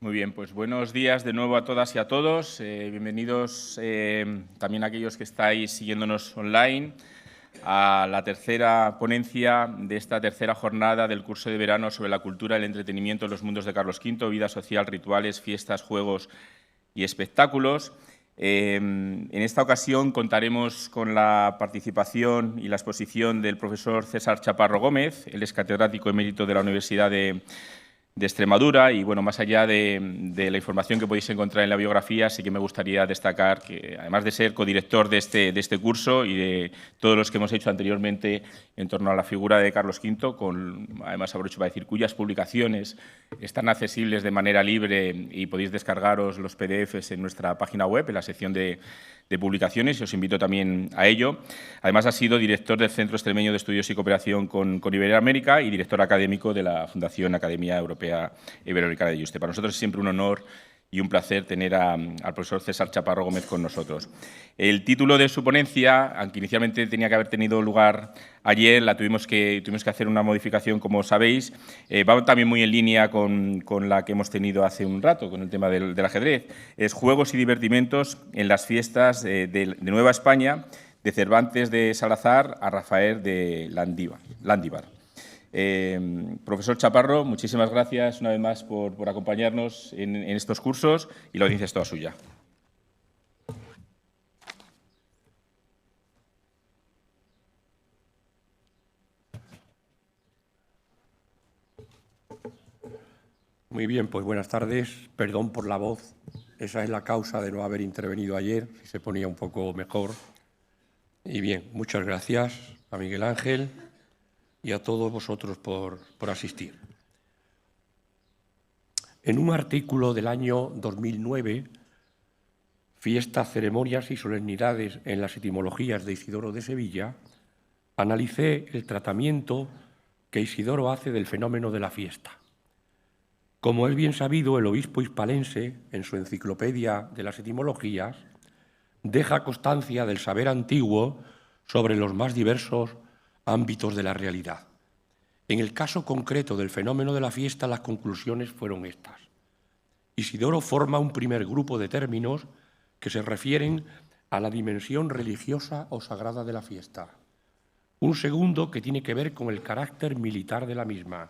Muy bien, pues buenos días de nuevo a todas y a todos. Bienvenidos también a aquellos que estáis siguiéndonos online a la tercera ponencia de esta tercera jornada del curso de verano sobre la cultura y el entretenimiento en los mundos de Carlos V, vida social, rituales, fiestas, juegos y espectáculos. En esta ocasión contaremos con la participación y la exposición del profesor César Chaparro Gómez. Él es catedrático emérito de la Universidad de Extremadura y, bueno, más allá de la información que podéis encontrar en la biografía, sí que me gustaría destacar que, además de ser codirector de este curso y de todos los que hemos hecho anteriormente en torno a la figura de Carlos V, además aprovecho para decir cuyas publicaciones están accesibles de manera libre y podéis descargaros los PDFs en nuestra página web, en la sección de publicaciones, y os invito también a ello. Además, ha sido director del Centro Extremeño de Estudios y Cooperación con Iberoamérica y director académico de la Fundación Academia Europea Iberoamericana de Yuste. Para nosotros es siempre un honor y un placer tener al profesor César Chaparro Gómez con nosotros. El título de su ponencia, aunque inicialmente tenía que haber tenido lugar ayer, tuvimos que hacer una modificación, como sabéis. Va también muy en línea con la que hemos tenido hace un rato, con el tema del ajedrez. Es Juegos y divertimentos en las fiestas de Nueva España, de Cervantes de Salazar a Rafael de Landívar. Profesor Chaparro, muchísimas gracias una vez más por acompañarnos en estos cursos, y la audiencia es toda suya. Muy bien, pues buenas tardes. Perdón por la voz. Esa es la causa de no haber intervenido ayer, si se ponía un poco mejor. Y bien, muchas gracias a Miguel Ángel y a todos vosotros por asistir. En un artículo del año 2009, Fiestas, ceremonias y solemnidades en las etimologías de Isidoro de Sevilla, analicé el tratamiento que Isidoro hace del fenómeno de la fiesta. Como es bien sabido, el obispo hispalense, en su enciclopedia de las etimologías, deja constancia del saber antiguo sobre los más diversos ámbitos de la realidad. En el caso concreto del fenómeno de la fiesta, las conclusiones fueron estas. Isidoro forma un primer grupo de términos que se refieren a la dimensión religiosa o sagrada de la fiesta. Un segundo que tiene que ver con el carácter militar de la misma.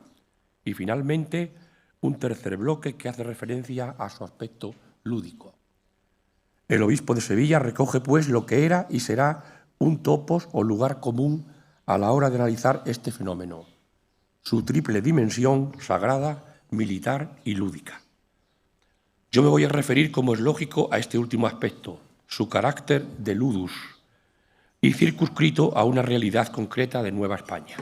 Y finalmente, un tercer bloque que hace referencia a su aspecto lúdico. El obispo de Sevilla recoge, pues, lo que era y será un topos o lugar común a la hora de analizar este fenómeno, su triple dimensión sagrada, militar y lúdica. Yo me voy a referir, como es lógico, a este último aspecto, su carácter de ludus, y circunscrito a una realidad concreta de Nueva España.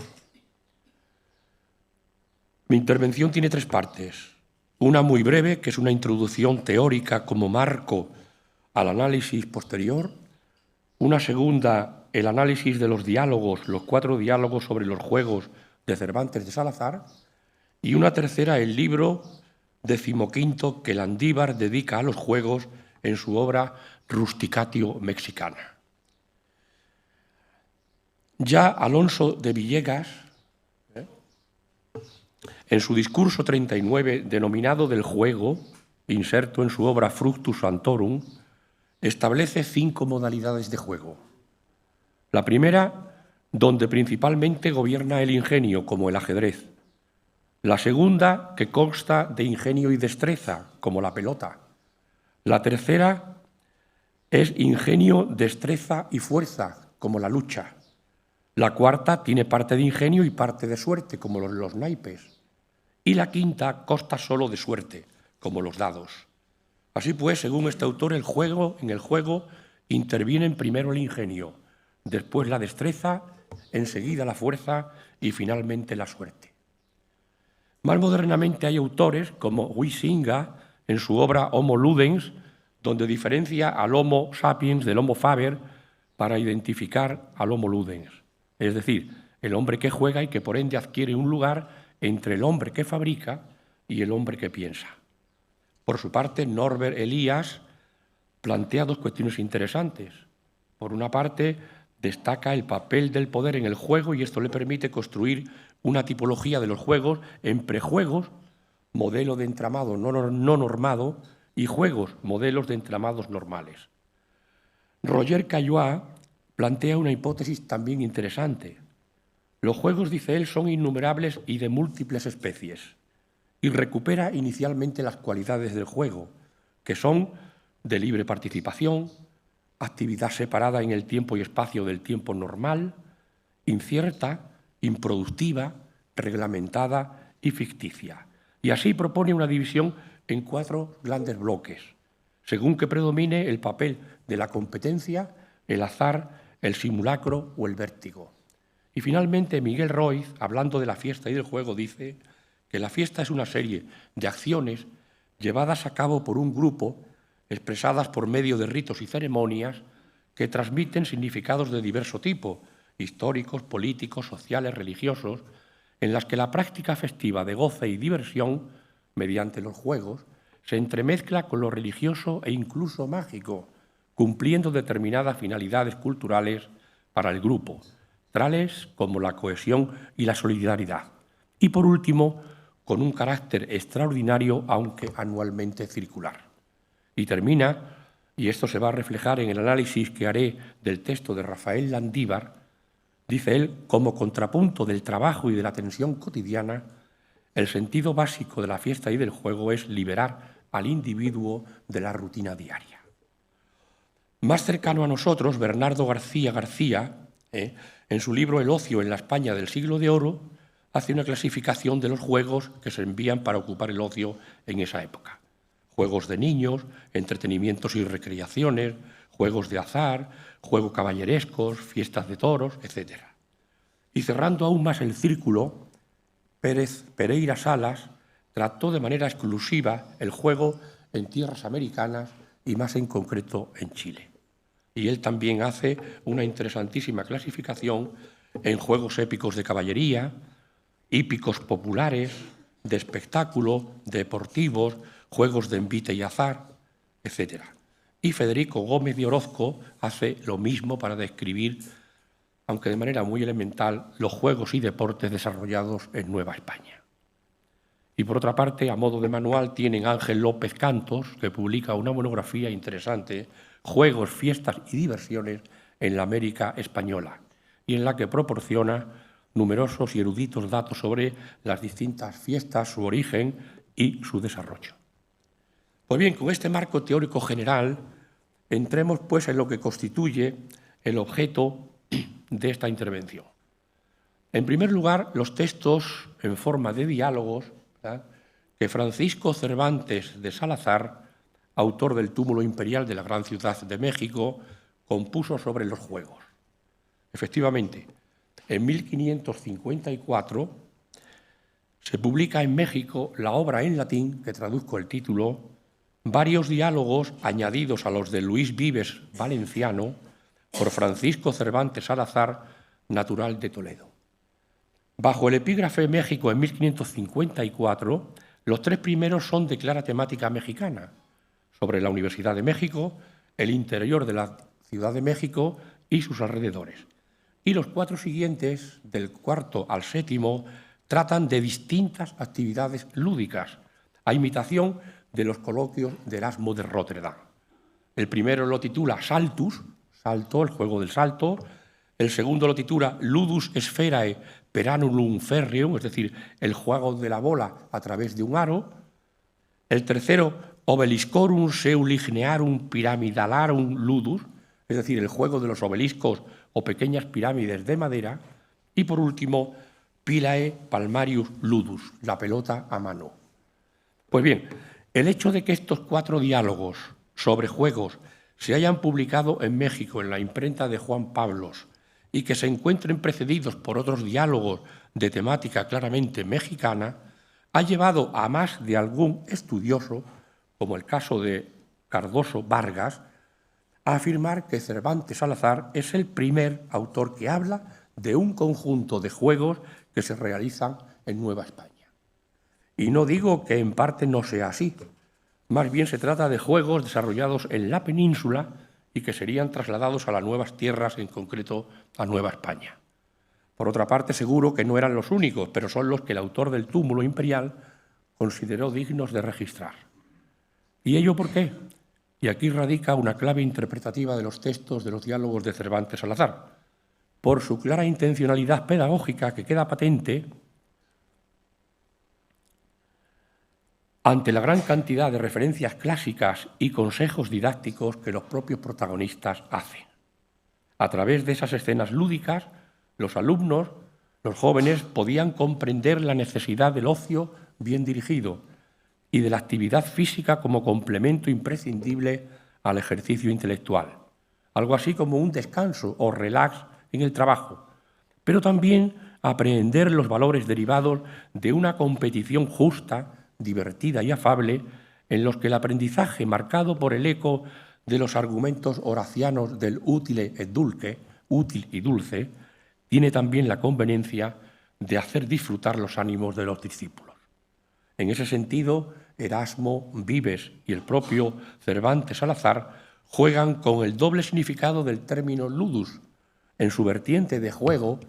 Mi intervención tiene tres partes. Una muy breve, que es una introducción teórica como marco al análisis posterior. Una segunda, el análisis de los diálogos, los 4 diálogos sobre los juegos de Cervantes de Salazar. Y una tercera, el libro 15º que Landívar dedica a los juegos en su obra Rusticatio Mexicana. Ya Alonso de Villegas, en su discurso 39, denominado del juego, inserto en su obra Fructus Sanctorum, establece 5 modalidades de juego. La primera, donde principalmente gobierna el ingenio, como el ajedrez. La segunda, que consta de ingenio y destreza, como la pelota. La tercera es ingenio, destreza y fuerza, como la lucha. La cuarta tiene parte de ingenio y parte de suerte, como los naipes. Y la quinta consta solo de suerte, como los dados. Así pues, según este autor, en el juego intervienen primero el ingenio, después la destreza, enseguida la fuerza y finalmente la suerte. Más modernamente hay autores como Huizinga, en su obra Homo Ludens, donde diferencia al Homo sapiens del Homo faber para identificar al Homo Ludens, es decir, el hombre que juega y que por ende adquiere un lugar entre el hombre que fabrica y el hombre que piensa. Por su parte, Norbert Elias plantea 2 cuestiones interesantes. Por una parte, destaca el papel del poder en el juego y esto le permite construir una tipología de los juegos en prejuegos modelo de entramado no normado, y juegos, modelos de entramados normales. Roger Caillois plantea una hipótesis también interesante. Los juegos, dice él, son innumerables y de múltiples especies, y recupera inicialmente las cualidades del juego, que son de libre participación, actividad separada en el tiempo y espacio del tiempo normal, incierta, improductiva, reglamentada y ficticia. Y así propone una división en 4 grandes bloques, según que predomine el papel de la competencia, el azar, el simulacro o el vértigo. Y finalmente Miguel Roig, hablando de la fiesta y del juego, dice que la fiesta es una serie de acciones llevadas a cabo por un grupo, expresadas por medio de ritos y ceremonias que transmiten significados de diverso tipo, históricos, políticos, sociales, religiosos, en las que la práctica festiva de goce y diversión, mediante los juegos, se entremezcla con lo religioso e incluso mágico, cumpliendo determinadas finalidades culturales para el grupo, tales como la cohesión y la solidaridad. Y, por último, con un carácter extraordinario, aunque anualmente circular. Y termina, y esto se va a reflejar en el análisis que haré del texto de Rafael Landívar, dice él, como contrapunto del trabajo y de la tensión cotidiana, el sentido básico de la fiesta y del juego es liberar al individuo de la rutina diaria. Más cercano a nosotros, Bernardo García García, en su libro El ocio en la España del siglo de oro, hace una clasificación de los juegos que se envían para ocupar el ocio en esa época. Juegos de niños, entretenimientos y recreaciones, juegos de azar, juegos caballerescos, fiestas de toros, etc. Y cerrando aún más el círculo, Pereira Salas trató de manera exclusiva el juego en tierras americanas y más en concreto en Chile. Y él también hace una interesantísima clasificación en juegos épicos de caballería, hípicos populares, de espectáculo, deportivos, juegos de envite y azar, etc. Y Federico Gómez de Orozco hace lo mismo para describir, aunque de manera muy elemental, los juegos y deportes desarrollados en Nueva España. Y por otra parte, a modo de manual, tienen Ángel López Cantos, que publica una monografía interesante, Juegos, fiestas y diversiones en la América española, y en la que proporciona numerosos y eruditos datos sobre las distintas fiestas, su origen y su desarrollo. Pues bien, con este marco teórico general, entremos pues en lo que constituye el objeto de esta intervención. En primer lugar, los textos en forma de diálogos, ¿verdad?, que Francisco Cervantes de Salazar, autor del Túmulo Imperial de la Gran Ciudad de México, compuso sobre los juegos. Efectivamente, en 1554 se publica en México la obra en latín, que traduzco el título, varios diálogos añadidos a los de Luis Vives Valenciano por Francisco Cervantes Salazar, natural de Toledo. Bajo el epígrafe México en 1554, los 3 primeros son de clara temática mexicana, sobre la Universidad de México, el interior de la Ciudad de México y sus alrededores. Y los 4 siguientes, del 4º al 7º, tratan de distintas actividades lúdicas, a imitación de los coloquios de Erasmo de Róterdam. El primero lo titula Saltus, salto, el juego del salto. El segundo lo titula Ludus Spherae per annulum ferreum, es decir, el juego de la bola a través de un aro. El tercero, Obeliscorum Seulignearum Pyramidalarum Ludus, es decir, el juego de los obeliscos o pequeñas pirámides de madera. Y por último, Pilae Palmarius Ludus, la pelota a mano. Pues bien, el hecho de que estos 4 diálogos sobre juegos se hayan publicado en México en la imprenta de Juan Pablos y que se encuentren precedidos por otros diálogos de temática claramente mexicana, ha llevado a más de algún estudioso, como el caso de Cardoso Vargas, a afirmar que Cervantes Salazar es el primer autor que habla de un conjunto de juegos que se realizan en Nueva España. Y no digo que en parte no sea así, más bien se trata de juegos desarrollados en la península y que serían trasladados a las nuevas tierras, en concreto a Nueva España. Por otra parte, seguro que no eran los únicos, pero son los que el autor del Túmulo Imperial consideró dignos de registrar. ¿Y ello por qué? Y aquí radica una clave interpretativa de los textos de los diálogos de Cervantes Salazar. Por su clara intencionalidad pedagógica que queda patente ante la gran cantidad de referencias clásicas y consejos didácticos que los propios protagonistas hacen. A través de esas escenas lúdicas, los alumnos, los jóvenes, podían comprender la necesidad del ocio bien dirigido y de la actividad física como complemento imprescindible al ejercicio intelectual, algo así como un descanso o relax en el trabajo, pero también aprender los valores derivados de una competición justa, divertida y afable, en los que el aprendizaje, marcado por el eco de los argumentos horacianos del utile et dulce, útil y dulce, tiene también la conveniencia de hacer disfrutar los ánimos de los discípulos. En ese sentido, Erasmo, Vives y el propio Cervantes Salazar juegan con el doble significado del término ludus, en su vertiente de juego,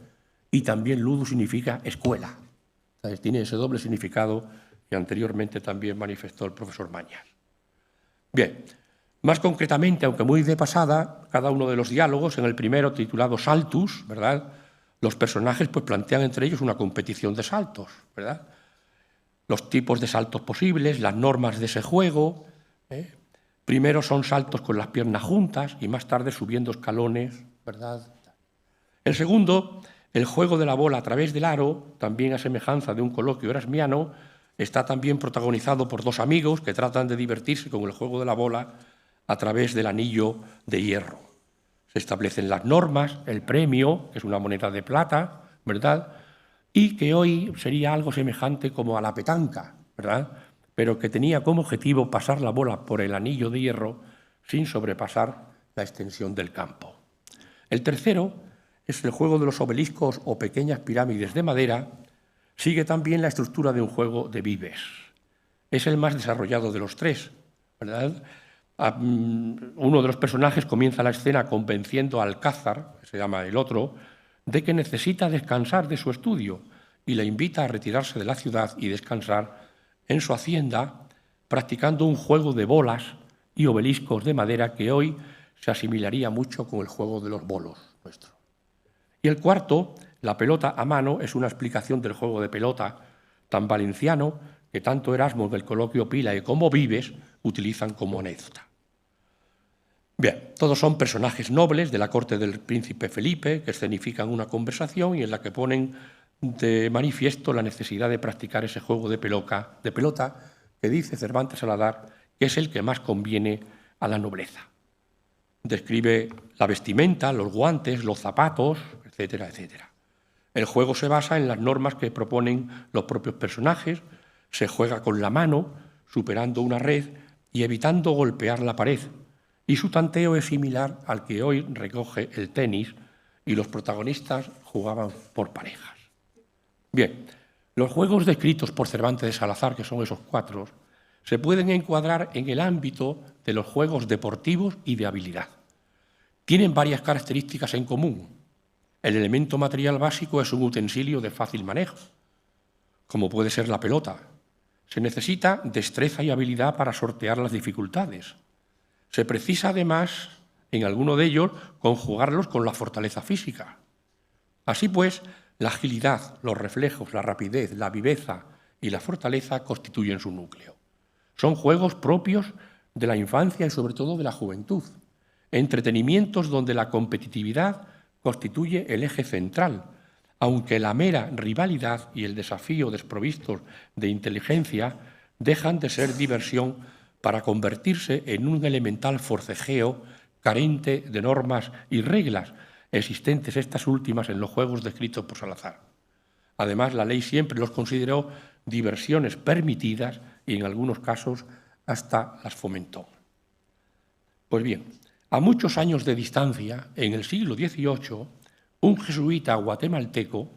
y también ludus significa escuela. ¿Sabes? Tiene ese doble significado que anteriormente también manifestó el profesor Mañas. Bien, más concretamente, aunque muy de pasada, cada uno de los diálogos, en el primero titulado Saltus, ¿verdad?, los personajes pues plantean entre ellos una competición de saltos, ¿verdad?, los tipos de saltos posibles, las normas de ese juego. Primero son saltos con las piernas juntas y más tarde subiendo escalones, ¿verdad? El segundo, el juego de la bola a través del aro, también a semejanza de un coloquio erasmiano, está también protagonizado por dos amigos que tratan de divertirse con el juego de la bola a través del anillo de hierro. Se establecen las normas, el premio, que es una moneda de plata, ¿verdad?, y que hoy sería algo semejante como a la petanca, ¿verdad?, pero que tenía como objetivo pasar la bola por el anillo de hierro sin sobrepasar la extensión del campo. El tercero es el juego de los obeliscos o pequeñas pirámides de madera. Sigue también la estructura de un juego de Vives. Es el más desarrollado de los tres, ¿verdad? Uno de los personajes comienza la escena convenciendo a Alcázar, que se llama el otro, de que necesita descansar de su estudio y le invita a retirarse de la ciudad y descansar en su hacienda, practicando un juego de bolas y obeliscos de madera que hoy se asimilaría mucho con el juego de los bolos nuestro. Y el cuarto, la pelota a mano, es una explicación del juego de pelota tan valenciano que tanto Erasmo del coloquio Pílae como Vives utilizan como anécdota. Bien, todos son personajes nobles de la corte del príncipe Felipe que escenifican una conversación y en la que ponen de manifiesto la necesidad de practicar ese juego de pelota que dice Cervantes Salazar que es el que más conviene a la nobleza. Describe la vestimenta, los guantes, los zapatos, etcétera, etcétera. El juego se basa en las normas que proponen los propios personajes, se juega con la mano, superando una red y evitando golpear la pared, y su tanteo es similar al que hoy recoge el tenis y los protagonistas jugaban por parejas. Bien, los juegos descritos por Cervantes de Salazar, que son esos cuatro, se pueden encuadrar en el ámbito de los juegos deportivos y de habilidad. Tienen varias características en común. El elemento material básico es un utensilio de fácil manejo, como puede ser la pelota. Se necesita destreza y habilidad para sortear las dificultades. Se precisa además, en alguno de ellos, conjugarlos con la fortaleza física. Así pues, la agilidad, los reflejos, la rapidez, la viveza y la fortaleza constituyen su núcleo. Son juegos propios de la infancia y sobre todo de la juventud, entretenimientos donde la competitividad constituye el eje central, aunque la mera rivalidad y el desafío desprovistos de inteligencia dejan de ser diversión para convertirse en un elemental forcejeo carente de normas y reglas, existentes estas últimas en los juegos descritos por Salazar. Además, la ley siempre los consideró diversiones permitidas y en algunos casos hasta las fomentó. Pues bien, a muchos años de distancia, en el siglo XVIII, un jesuita guatemalteco,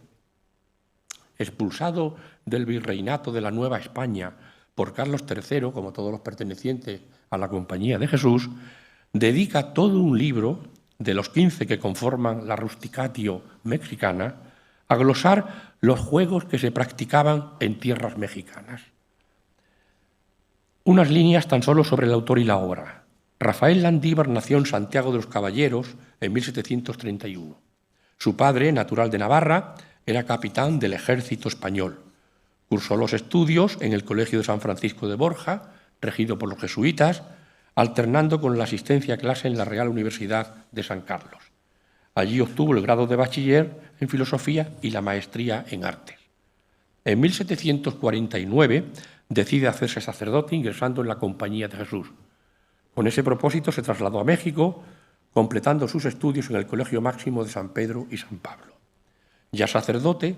expulsado del virreinato de la Nueva España por Carlos III, como todos los pertenecientes a la Compañía de Jesús, dedica todo un libro de los 15 que conforman la Rusticatio mexicana a glosar los juegos que se practicaban en tierras mexicanas. Unas líneas tan solo sobre el autor y la obra. Rafael Landívar nació en Santiago de los Caballeros en 1731. Su padre, natural de Navarra, era capitán del ejército español. Cursó los estudios en el Colegio de San Francisco de Borja, regido por los jesuitas, alternando con la asistencia a clase en la Real Universidad de San Carlos. Allí obtuvo el grado de bachiller en filosofía y la maestría en artes. En 1749 decide hacerse sacerdote ingresando en la Compañía de Jesús. Con ese propósito se trasladó a México, completando sus estudios en el Colegio Máximo de San Pedro y San Pablo. Ya sacerdote,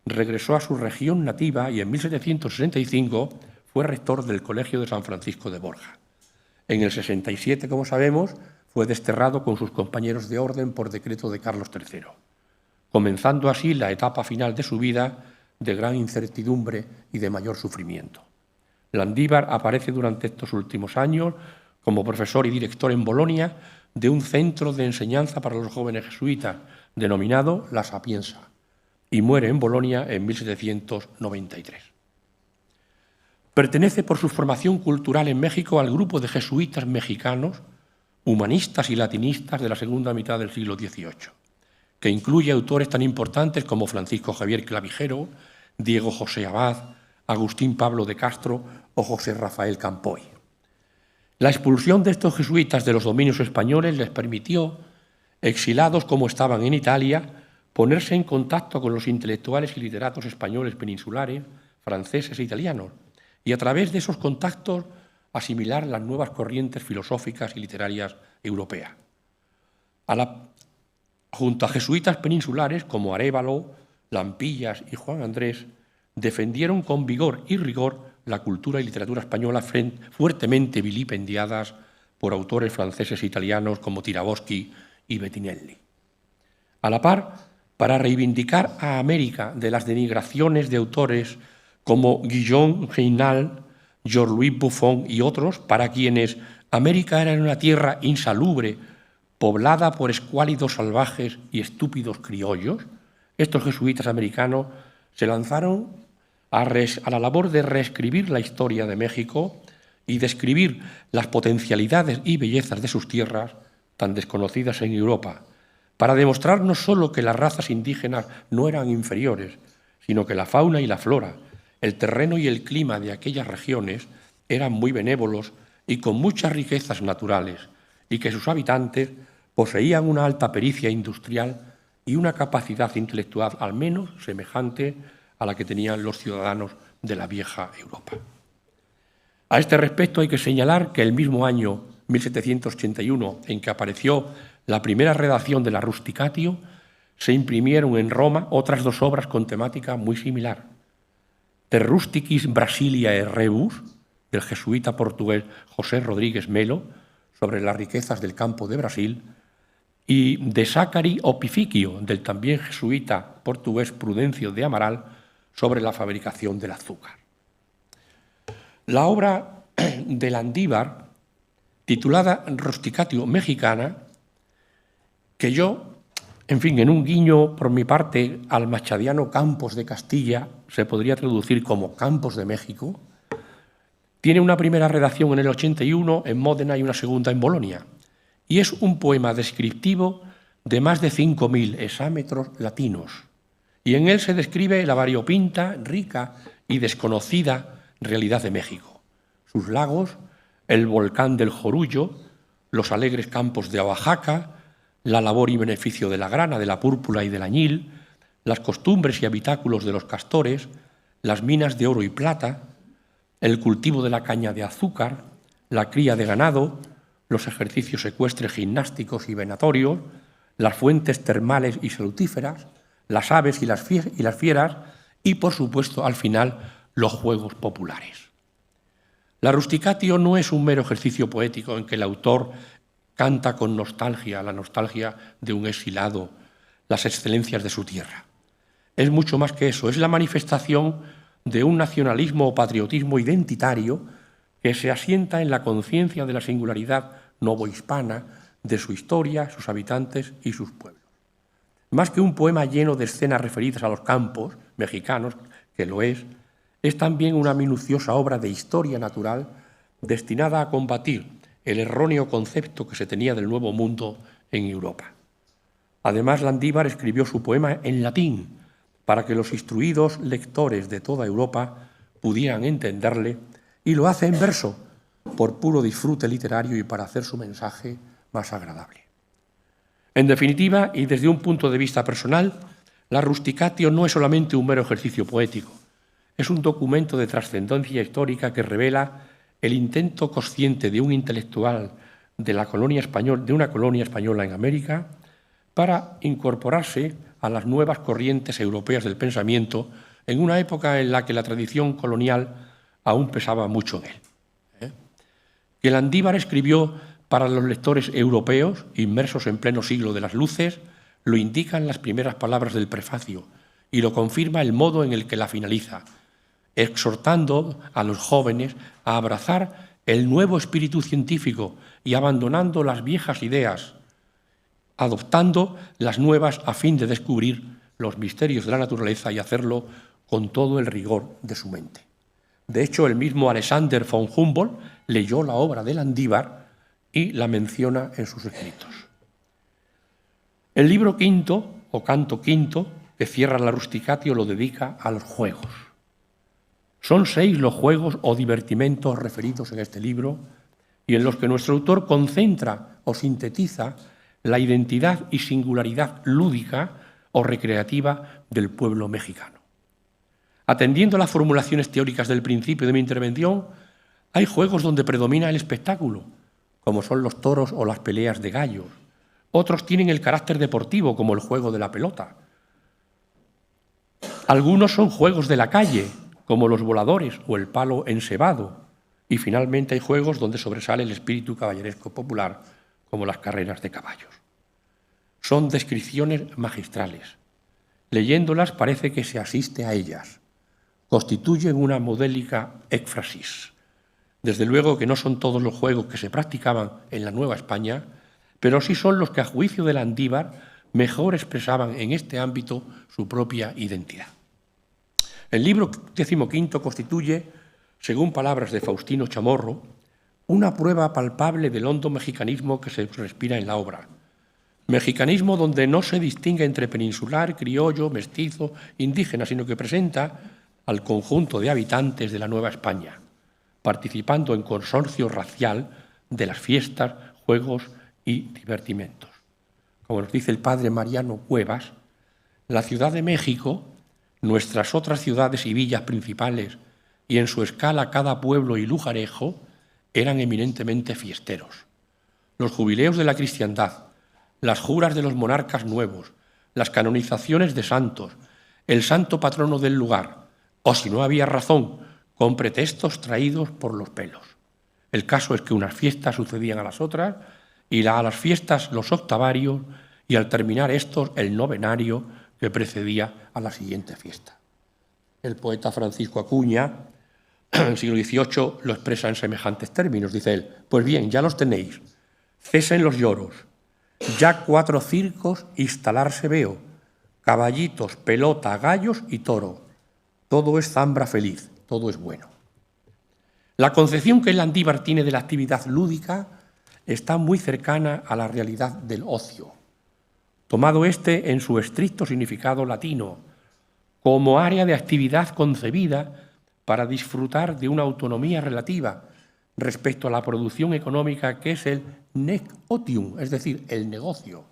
regresó a su región nativa y en 1765 fue rector del Colegio de San Francisco de Borja. En el 67, como sabemos, fue desterrado con sus compañeros de orden por decreto de Carlos III, comenzando así la etapa final de su vida de gran incertidumbre y de mayor sufrimiento. Landívar aparece durante estos últimos años como profesor y director en Bolonia de un centro de enseñanza para los jóvenes jesuitas denominado La Sapienza, y muere en Bolonia en 1793. Pertenece por su formación cultural en México al grupo de jesuitas mexicanos, humanistas y latinistas de la segunda mitad del siglo XVIII, que incluye autores tan importantes como Francisco Javier Clavijero, Diego José Abad, Agustín Pablo de Castro o José Rafael Campoy. La expulsión de estos jesuitas de los dominios españoles les permitió, exilados como estaban en Italia, ponerse en contacto con los intelectuales y literatos españoles peninsulares, franceses e italianos, y a través de esos contactos asimilar las nuevas corrientes filosóficas y literarias europeas. Junto a jesuitas peninsulares como Arévalo, Lampillas y Juan Andrés, defendieron con vigor y rigor la cultura y literatura española fuertemente vilipendiadas por autores franceses e italianos como Tiraboschi y Bettinelli. A la par, para reivindicar a América de las denigraciones de autores como Guillaume Reinal, Georges-Louis Buffon y otros, para quienes América era una tierra insalubre, poblada por escuálidos salvajes y estúpidos criollos, estos jesuitas americanos se lanzaron a la labor de reescribir la historia de México y describir las potencialidades y bellezas de sus tierras tan desconocidas en Europa, para demostrar no solo que las razas indígenas no eran inferiores, sino que la fauna y la flora, el terreno y el clima de aquellas regiones eran muy benévolos y con muchas riquezas naturales, y que sus habitantes poseían una alta pericia industrial y una capacidad intelectual al menos semejante a la que tenían los ciudadanos de la vieja Europa. A este respecto hay que señalar que el mismo año 1781, en que apareció la primera redacción de la Rusticatio, se imprimieron en Roma otras dos obras con temática muy similar: De Rusticis Brasiliae Rebus, del jesuita portugués José Rodríguez Melo, sobre las riquezas del campo de Brasil, y De Sacari Opificio, del también jesuita portugués Prudencio de Amaral, sobre la fabricación del azúcar. La obra de Landívar, titulada Rusticatio Mexicana, que yo, en un guiño por mi parte al machadiano Campos de Castilla, se podría traducir como Campos de México, tiene una primera redacción en el 81 en Módena y una segunda en Bolonia, y es un poema descriptivo de más de 5.000 hexámetros latinos, y en él se describe la variopinta, rica y desconocida realidad de México, sus lagos, el volcán del Jorullo, los alegres campos de Oaxaca, la labor y beneficio de la grana, de la púrpura y del añil, las costumbres y habitáculos de los castores, las minas de oro y plata, el cultivo de la caña de azúcar, la cría de ganado, los ejercicios ecuestres, gimnásticos y venatorios, las fuentes termales y salutíferas, las aves y las fieras y, por supuesto, al final, los juegos populares. La Rusticatio no es un mero ejercicio poético en que el autor canta con nostalgia, la nostalgia de un exilado, las excelencias de su tierra. Es mucho más que eso, es la manifestación de un nacionalismo o patriotismo identitario que se asienta en la conciencia de la singularidad novohispana, de su historia, sus habitantes y sus pueblos. Más que un poema lleno de escenas referidas a los campos mexicanos, que lo es también una minuciosa obra de historia natural destinada a combatir el erróneo concepto que se tenía del Nuevo Mundo en Europa. Además, Landívar escribió su poema en latín para que los instruidos lectores de toda Europa pudieran entenderle, y lo hace en verso, por puro disfrute literario y para hacer su mensaje más agradable. En definitiva, y desde un punto de vista personal, la Rusticatio no es solamente un mero ejercicio poético, es un documento de trascendencia histórica que revela el intento consciente de un intelectual de una colonia española en América para incorporarse a las nuevas corrientes europeas del pensamiento en una época en la que la tradición colonial aún pesaba mucho en él. Que Landívar escribió para los lectores europeos, inmersos en pleno siglo de las luces, lo indican las primeras palabras del prefacio y lo confirma el modo en el que la finaliza, exhortando a los jóvenes a abrazar el nuevo espíritu científico y abandonando las viejas ideas, adoptando las nuevas a fin de descubrir los misterios de la naturaleza y hacerlo con todo el rigor de su mente. De hecho, el mismo Alexander von Humboldt leyó la obra de Landívar y la menciona en sus escritos. El libro quinto, o canto quinto, que cierra la Rusticatio, lo dedica a los juegos. Son 6 los juegos o divertimentos referidos en este libro y en los que nuestro autor concentra o sintetiza la identidad y singularidad lúdica o recreativa del pueblo mexicano. Atendiendo a las formulaciones teóricas del principio de mi intervención, hay juegos donde predomina el espectáculo, como son los toros o las peleas de gallos. Otros tienen el carácter deportivo, como el juego de la pelota. Algunos son juegos de la calle, como los voladores o el palo encebado. Y finalmente hay juegos donde sobresale el espíritu caballeresco popular, como las carreras de caballos. Son descripciones magistrales. Leyéndolas parece que se asiste a ellas. Constituyen una modélica éfrasis. Desde luego que no son todos los juegos que se practicaban en la Nueva España, pero sí son los que, a juicio de Landívar, mejor expresaban en este ámbito su propia identidad. El libro 15 constituye, según palabras de Faustino Chamorro, una prueba palpable del hondo mexicanismo que se respira en la obra. Mexicanismo donde no se distingue entre peninsular, criollo, mestizo, indígena, sino que presenta al conjunto de habitantes de la Nueva España, participando en consorcio racial de las fiestas, juegos y divertimentos. Como nos dice el padre Mariano Cuevas, la Ciudad de México, nuestras otras ciudades y villas principales y en su escala cada pueblo y lugarejo eran eminentemente fiesteros. Los jubileos de la cristiandad, las juras de los monarcas nuevos, las canonizaciones de santos, el santo patrono del lugar, o si no había razón, con pretextos traídos por los pelos. El caso es que unas fiestas sucedían a las otras, y a las fiestas los octavarios, y al terminar estos el novenario que precedía a la siguiente fiesta. El poeta Francisco Acuña, en el siglo XVIII, lo expresa en semejantes términos. Dice él: pues bien, ya los tenéis, cesen los lloros, ya 4 circos instalarse veo, caballitos, pelota, gallos y toro. Todo es zambra feliz, todo es bueno. La concepción que Landívar tiene de la actividad lúdica está muy cercana a la realidad del ocio, tomado este en su estricto significado latino, como área de actividad concebida para disfrutar de una autonomía relativa respecto a la producción económica que es el nec otium, es decir, el negocio.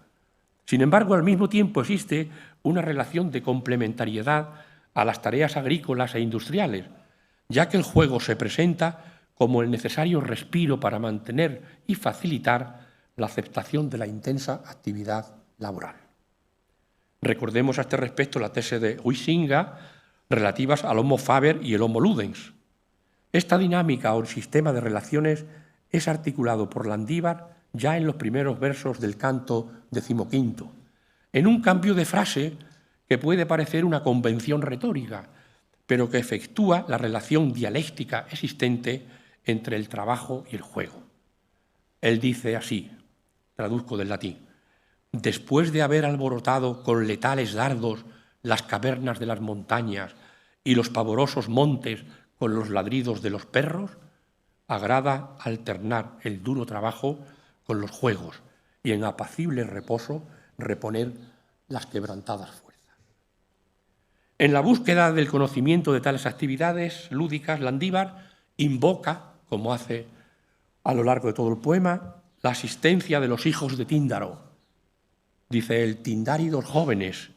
Sin embargo, al mismo tiempo existe una relación de complementariedad a las tareas agrícolas e industriales, ya que el juego se presenta como el necesario respiro para mantener y facilitar la aceptación de la intensa actividad laboral. Recordemos a este respecto la tesis de Huizinga relativas al Homo faber y el Homo ludens. Esta dinámica o sistema de relaciones es articulado por Landívar ya en los primeros versos del canto 15, en un cambio de frase que puede parecer una convención retórica, pero que efectúa la relación dialéctica existente entre el trabajo y el juego. Él dice así, traduzco del latín: después de haber alborotado con letales dardos las cavernas de las montañas y los pavorosos montes con los ladridos de los perros, agrada alternar el duro trabajo con los juegos y en apacible reposo reponer las quebrantadas fuerzas. En la búsqueda del conocimiento de tales actividades lúdicas, Landívar invoca, como hace a lo largo de todo el poema, la asistencia de los hijos de Tíndaro. Dice él: tindáridos jóvenes,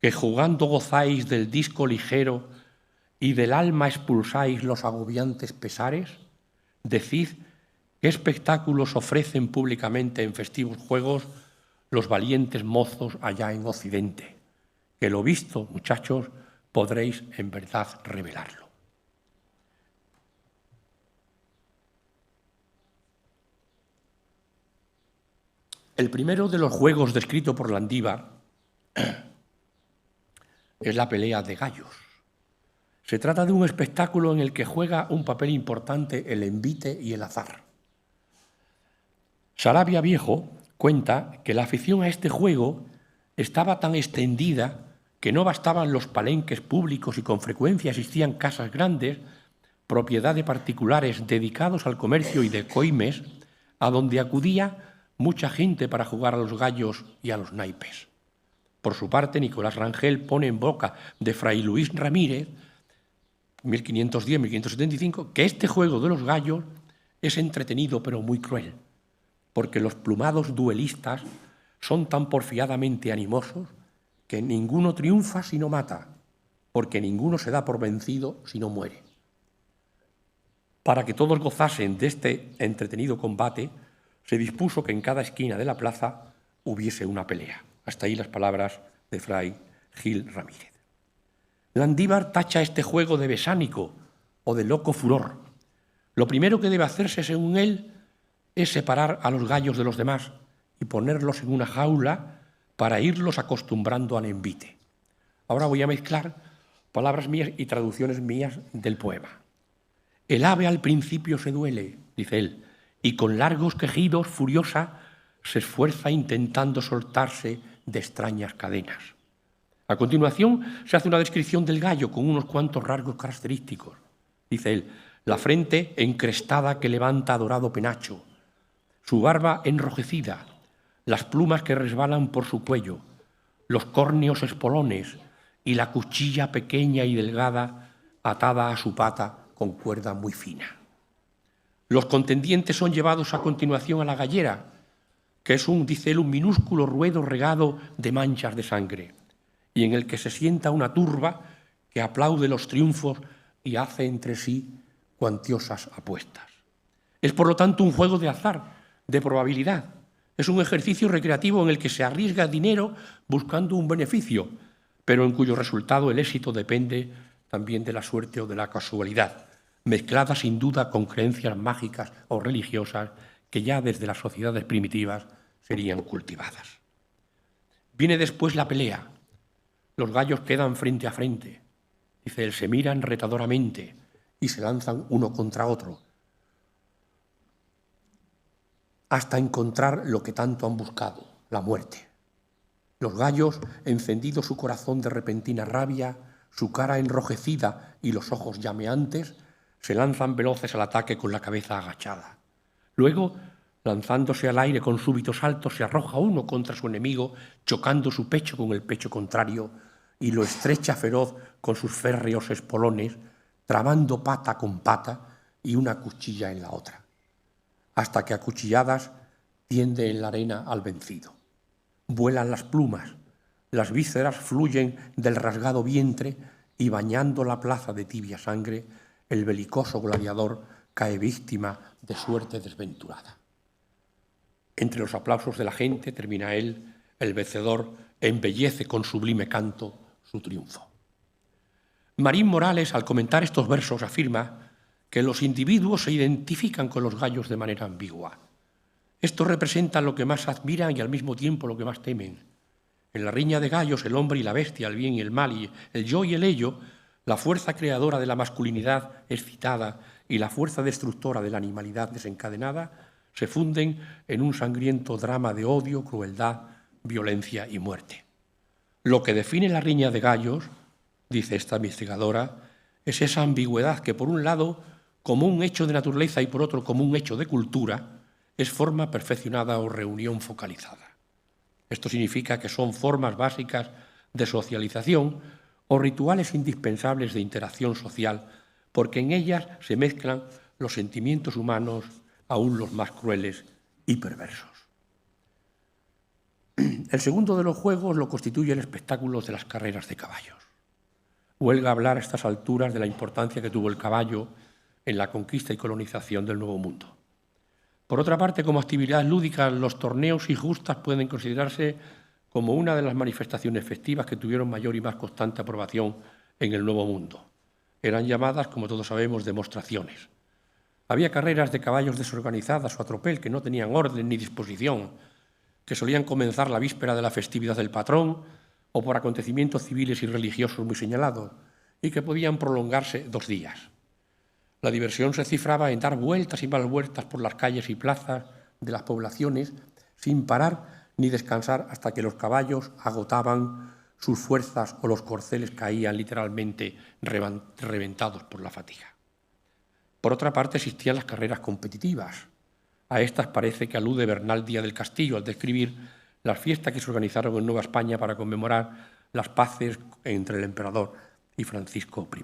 que jugando gozáis del disco ligero y del alma expulsáis los agobiantes pesares, decid qué espectáculos ofrecen públicamente en festivos juegos los valientes mozos allá en Occidente, que lo visto, muchachos, podréis en verdad revelarlo. El primero de los juegos descrito por Landívar es la pelea de gallos. Se trata de un espectáculo en el que juega un papel importante el envite y el azar. Sarabia Viejo cuenta que la afición a este juego estaba tan extendida que no bastaban los palenques públicos y con frecuencia existían casas grandes, propiedad de particulares dedicados al comercio y de coimes, a donde acudía mucha gente para jugar a los gallos y a los naipes. Por su parte, Nicolás Rangel pone en boca de Fray Luis Ramírez, 1510-1575, que este juego de los gallos es entretenido pero muy cruel, porque los plumados duelistas son tan porfiadamente animosos que ninguno triunfa si no mata, porque ninguno se da por vencido si no muere. Para que todos gozasen de este entretenido combate, se dispuso que en cada esquina de la plaza hubiese una pelea. Hasta ahí las palabras de Fray Gil Ramírez. Landívar tacha este juego de besánico o de loco furor. Lo primero que debe hacerse, según él, es separar a los gallos de los demás y ponerlos en una jaula para irlos acostumbrando al envite. Ahora voy a mezclar palabras mías y traducciones mías del poema. El ave al principio se duele, dice él, y con largos quejidos furiosa se esfuerza intentando soltarse de extrañas cadenas. A continuación se hace una descripción del gallo con unos cuantos rasgos característicos. Dice él: la frente encrestada que levanta dorado penacho, su barba enrojecida, las plumas que resbalan por su cuello, los córneos espolones y la cuchilla pequeña y delgada atada a su pata con cuerda muy fina. Los contendientes son llevados a continuación a la gallera, que es dice él, un minúsculo ruedo regado de manchas de sangre, y en el que se sienta una turba que aplaude los triunfos y hace entre sí cuantiosas apuestas. Es, por lo tanto, un juego de azar, de probabilidad. Es un ejercicio recreativo en el que se arriesga dinero buscando un beneficio, pero en cuyo resultado el éxito depende también de la suerte o de la casualidad, mezclada sin duda con creencias mágicas o religiosas que ya desde las sociedades primitivas serían cultivadas. Viene después la pelea. Los gallos quedan frente a frente. Dice él: se miran retadoramente y se lanzan uno contra otro, hasta encontrar lo que tanto han buscado, la muerte. Los gallos, encendido su corazón de repentina rabia, su cara enrojecida y los ojos llameantes, se lanzan veloces al ataque con la cabeza agachada. Luego, lanzándose al aire con súbitos saltos, se arroja uno contra su enemigo, chocando su pecho con el pecho contrario, y lo estrecha feroz con sus férreos espolones, trabando pata con pata y una cuchilla en la otra, hasta que a cuchilladas tiende en la arena al vencido. Vuelan las plumas, las vísceras fluyen del rasgado vientre y, bañando la plaza de tibia sangre, el belicoso gladiador cae víctima de suerte desventurada. Entre los aplausos de la gente, termina él, el vencedor embellece con sublime canto su triunfo. Marín Morales, al comentar estos versos, afirma que los individuos se identifican con los gallos de manera ambigua. Estos representan lo que más admiran y al mismo tiempo lo que más temen. En la riña de gallos, el hombre y la bestia, el bien y el mal, y el yo y el ello, la fuerza creadora de la masculinidad excitada y la fuerza destructora de la animalidad desencadenada se funden en un sangriento drama de odio, crueldad, violencia y muerte. Lo que define la riña de gallos, dice esta investigadora, es esa ambigüedad que, por un lado, como un hecho de naturaleza y por otro como un hecho de cultura, es forma perfeccionada o reunión focalizada. Esto significa que son formas básicas de socialización o rituales indispensables de interacción social, porque en ellas se mezclan los sentimientos humanos, aún los más crueles y perversos. El segundo de los juegos lo constituye el espectáculo de las carreras de caballos. Huelga hablar a estas alturas de la importancia que tuvo el caballo en la conquista y colonización del Nuevo Mundo. Por otra parte, como actividad lúdica, los torneos y justas pueden considerarse como una de las manifestaciones festivas que tuvieron mayor y más constante aprobación en el Nuevo Mundo. Eran llamadas, como todos sabemos, demostraciones. Había carreras de caballos desorganizadas o a tropel que no tenían orden ni disposición, que solían comenzar la víspera de la festividad del patrón o por acontecimientos civiles y religiosos muy señalados, y que podían prolongarse 2 días. La diversión se cifraba en dar vueltas y más vueltas por las calles y plazas de las poblaciones sin parar ni descansar hasta que los caballos agotaban sus fuerzas o los corceles caían literalmente reventados por la fatiga. Por otra parte, existían las carreras competitivas. A estas parece que alude Bernal Díaz del Castillo al describir las fiestas que se organizaron en Nueva España para conmemorar las paces entre el emperador y Francisco I.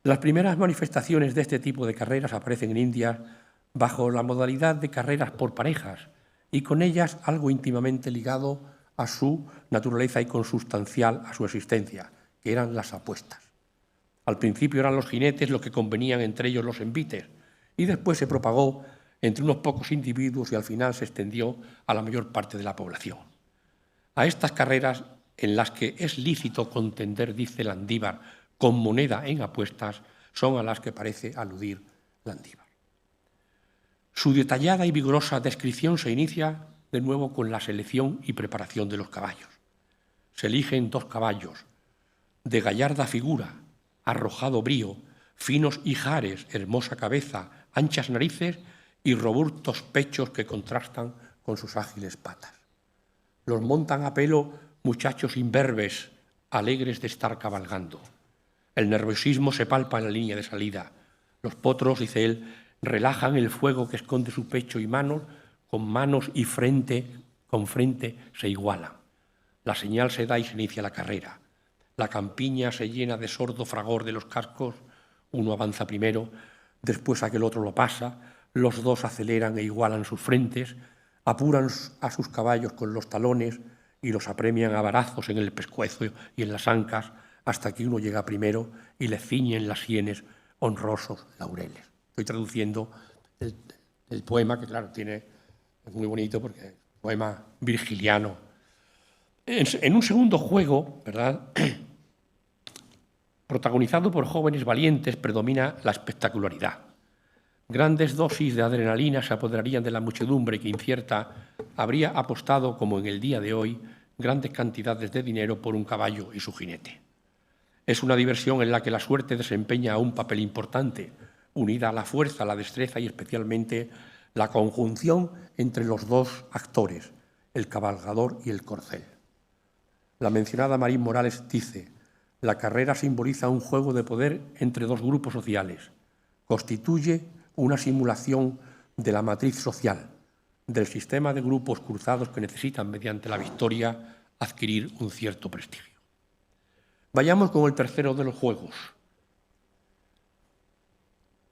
Las primeras manifestaciones de este tipo de carreras aparecen en India bajo la modalidad de carreras por parejas y con ellas algo íntimamente ligado a su naturaleza y consustancial a su existencia, que eran las apuestas. Al principio eran los jinetes los que convenían entre ellos los envites y después se propagó entre unos pocos individuos y al final se extendió a la mayor parte de la población. A estas carreras, en las que es lícito contender, dice Landívar, con moneda en apuestas, son a las que parece aludir Landívar. Su detallada y vigorosa descripción se inicia de nuevo con la selección y preparación de los caballos. Se eligen 2 caballos de gallarda figura, arrojado brío, finos ijares, hermosa cabeza, anchas narices y robustos pechos que contrastan con sus ágiles patas. Los montan a pelo muchachos imberbes, alegres de estar cabalgando. El nerviosismo se palpa en la línea de salida. Los potros, dice él, relajan el fuego que esconde su pecho y manos, con manos y con frente se igualan. La señal se da y se inicia la carrera. La campiña se llena de sordo fragor de los cascos, uno avanza primero, después aquel otro lo pasa, los 2 aceleran e igualan sus frentes, apuran a sus caballos con los talones y los apremian a varazos en el pescuezo y en las ancas, hasta que uno llega primero y le ciñen las sienes honrosos laureles. Estoy traduciendo el poema, que claro, es muy bonito porque es un poema virgiliano. En un segundo juego, ¿verdad?, protagonizado por jóvenes valientes, predomina la espectacularidad. Grandes dosis de adrenalina se apoderarían de la muchedumbre que incierta habría apostado, como en el día de hoy, grandes cantidades de dinero por un caballo y su jinete. Es una diversión en la que la suerte desempeña un papel importante, unida a la fuerza, la destreza y especialmente la conjunción entre los 2 actores, el cabalgador y el corcel. La mencionada Marín Morales dice: la carrera simboliza un juego de poder entre 2 grupos sociales, constituye una simulación de la matriz social, del sistema de grupos cruzados que necesitan, mediante la victoria, adquirir un cierto prestigio. Vayamos con el tercero de los juegos.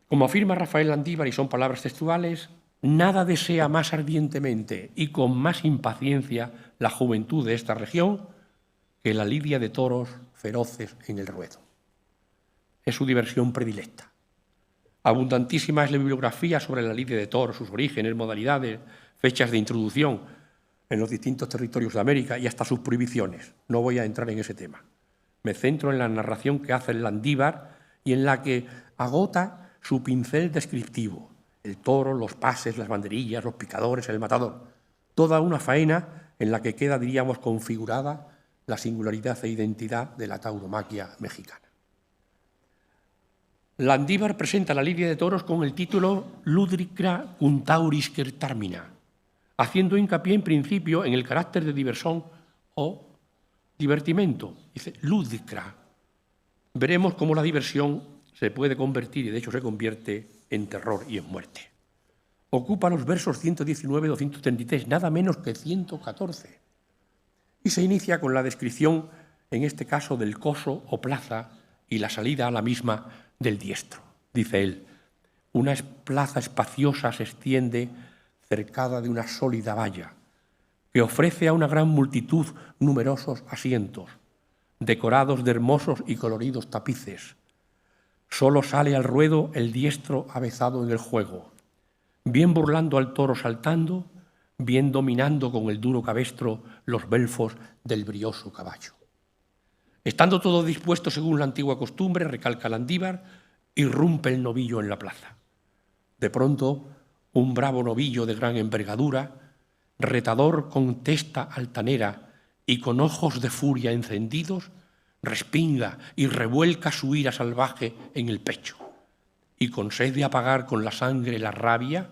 Como afirma Rafael Landívar, y son palabras textuales, nada desea más ardientemente y con más impaciencia la juventud de esta región que la lidia de toros feroces en el ruedo. Es su diversión predilecta. Abundantísima es la bibliografía sobre la lidia de toros, sus orígenes, modalidades, fechas de introducción en los distintos territorios de América y hasta sus prohibiciones. No voy a entrar en ese tema. Me centro en la narración que hace Landívar y en la que agota su pincel descriptivo. El toro, los pases, las banderillas, los picadores, el matador. Toda una faena en la que queda, diríamos, configurada la singularidad e identidad de la tauromaquia mexicana. Landívar presenta la lidia de toros con el título Ludicra Cuntauris Termina, haciendo hincapié en principio en el carácter de diversión o divertimento. Dice ludicra. Veremos cómo la diversión se puede convertir, y de hecho se convierte, en terror y en muerte. Ocupa los versos 119-233, nada menos que 114. Y se inicia con la descripción, en este caso, del coso o plaza y la salida a la misma del diestro. Dice él: una plaza espaciosa se extiende cercada de una sólida valla que ofrece a una gran multitud numerosos asientos, decorados de hermosos y coloridos tapices. Solo sale al ruedo el diestro avezado en el juego, bien burlando al toro saltando, bien dominando con el duro cabestro los belfos del brioso caballo. Estando todo dispuesto según la antigua costumbre, recalca Landívar, irrumpe el novillo en la plaza. De pronto, un bravo novillo de gran envergadura, retador con testa altanera y con ojos de furia encendidos, respinga y revuelca su ira salvaje en el pecho, y con sed de apagar con la sangre la rabia,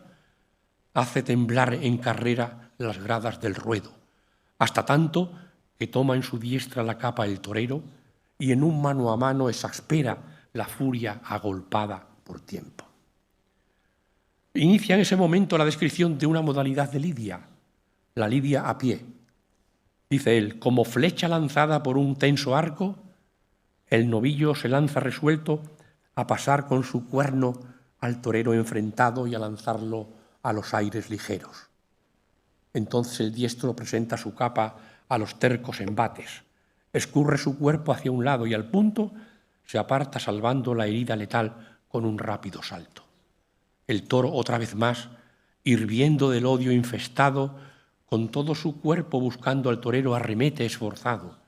hace temblar en carrera las gradas del ruedo, hasta tanto que toma en su diestra la capa el torero y en un mano a mano exaspera la furia agolpada por tiempo. Inicia en ese momento la descripción de una modalidad de lidia, la lidia a pie. Dice él: como flecha lanzada por un tenso arco, el novillo se lanza resuelto a pasar con su cuerno al torero enfrentado y a lanzarlo a los aires ligeros. Entonces el diestro presenta su capa a los tercos embates, escurre su cuerpo hacia un lado y al punto se aparta salvando la herida letal con un rápido salto. El toro, otra vez más, hirviendo del odio infestado, con todo su cuerpo buscando al torero, arremete esforzado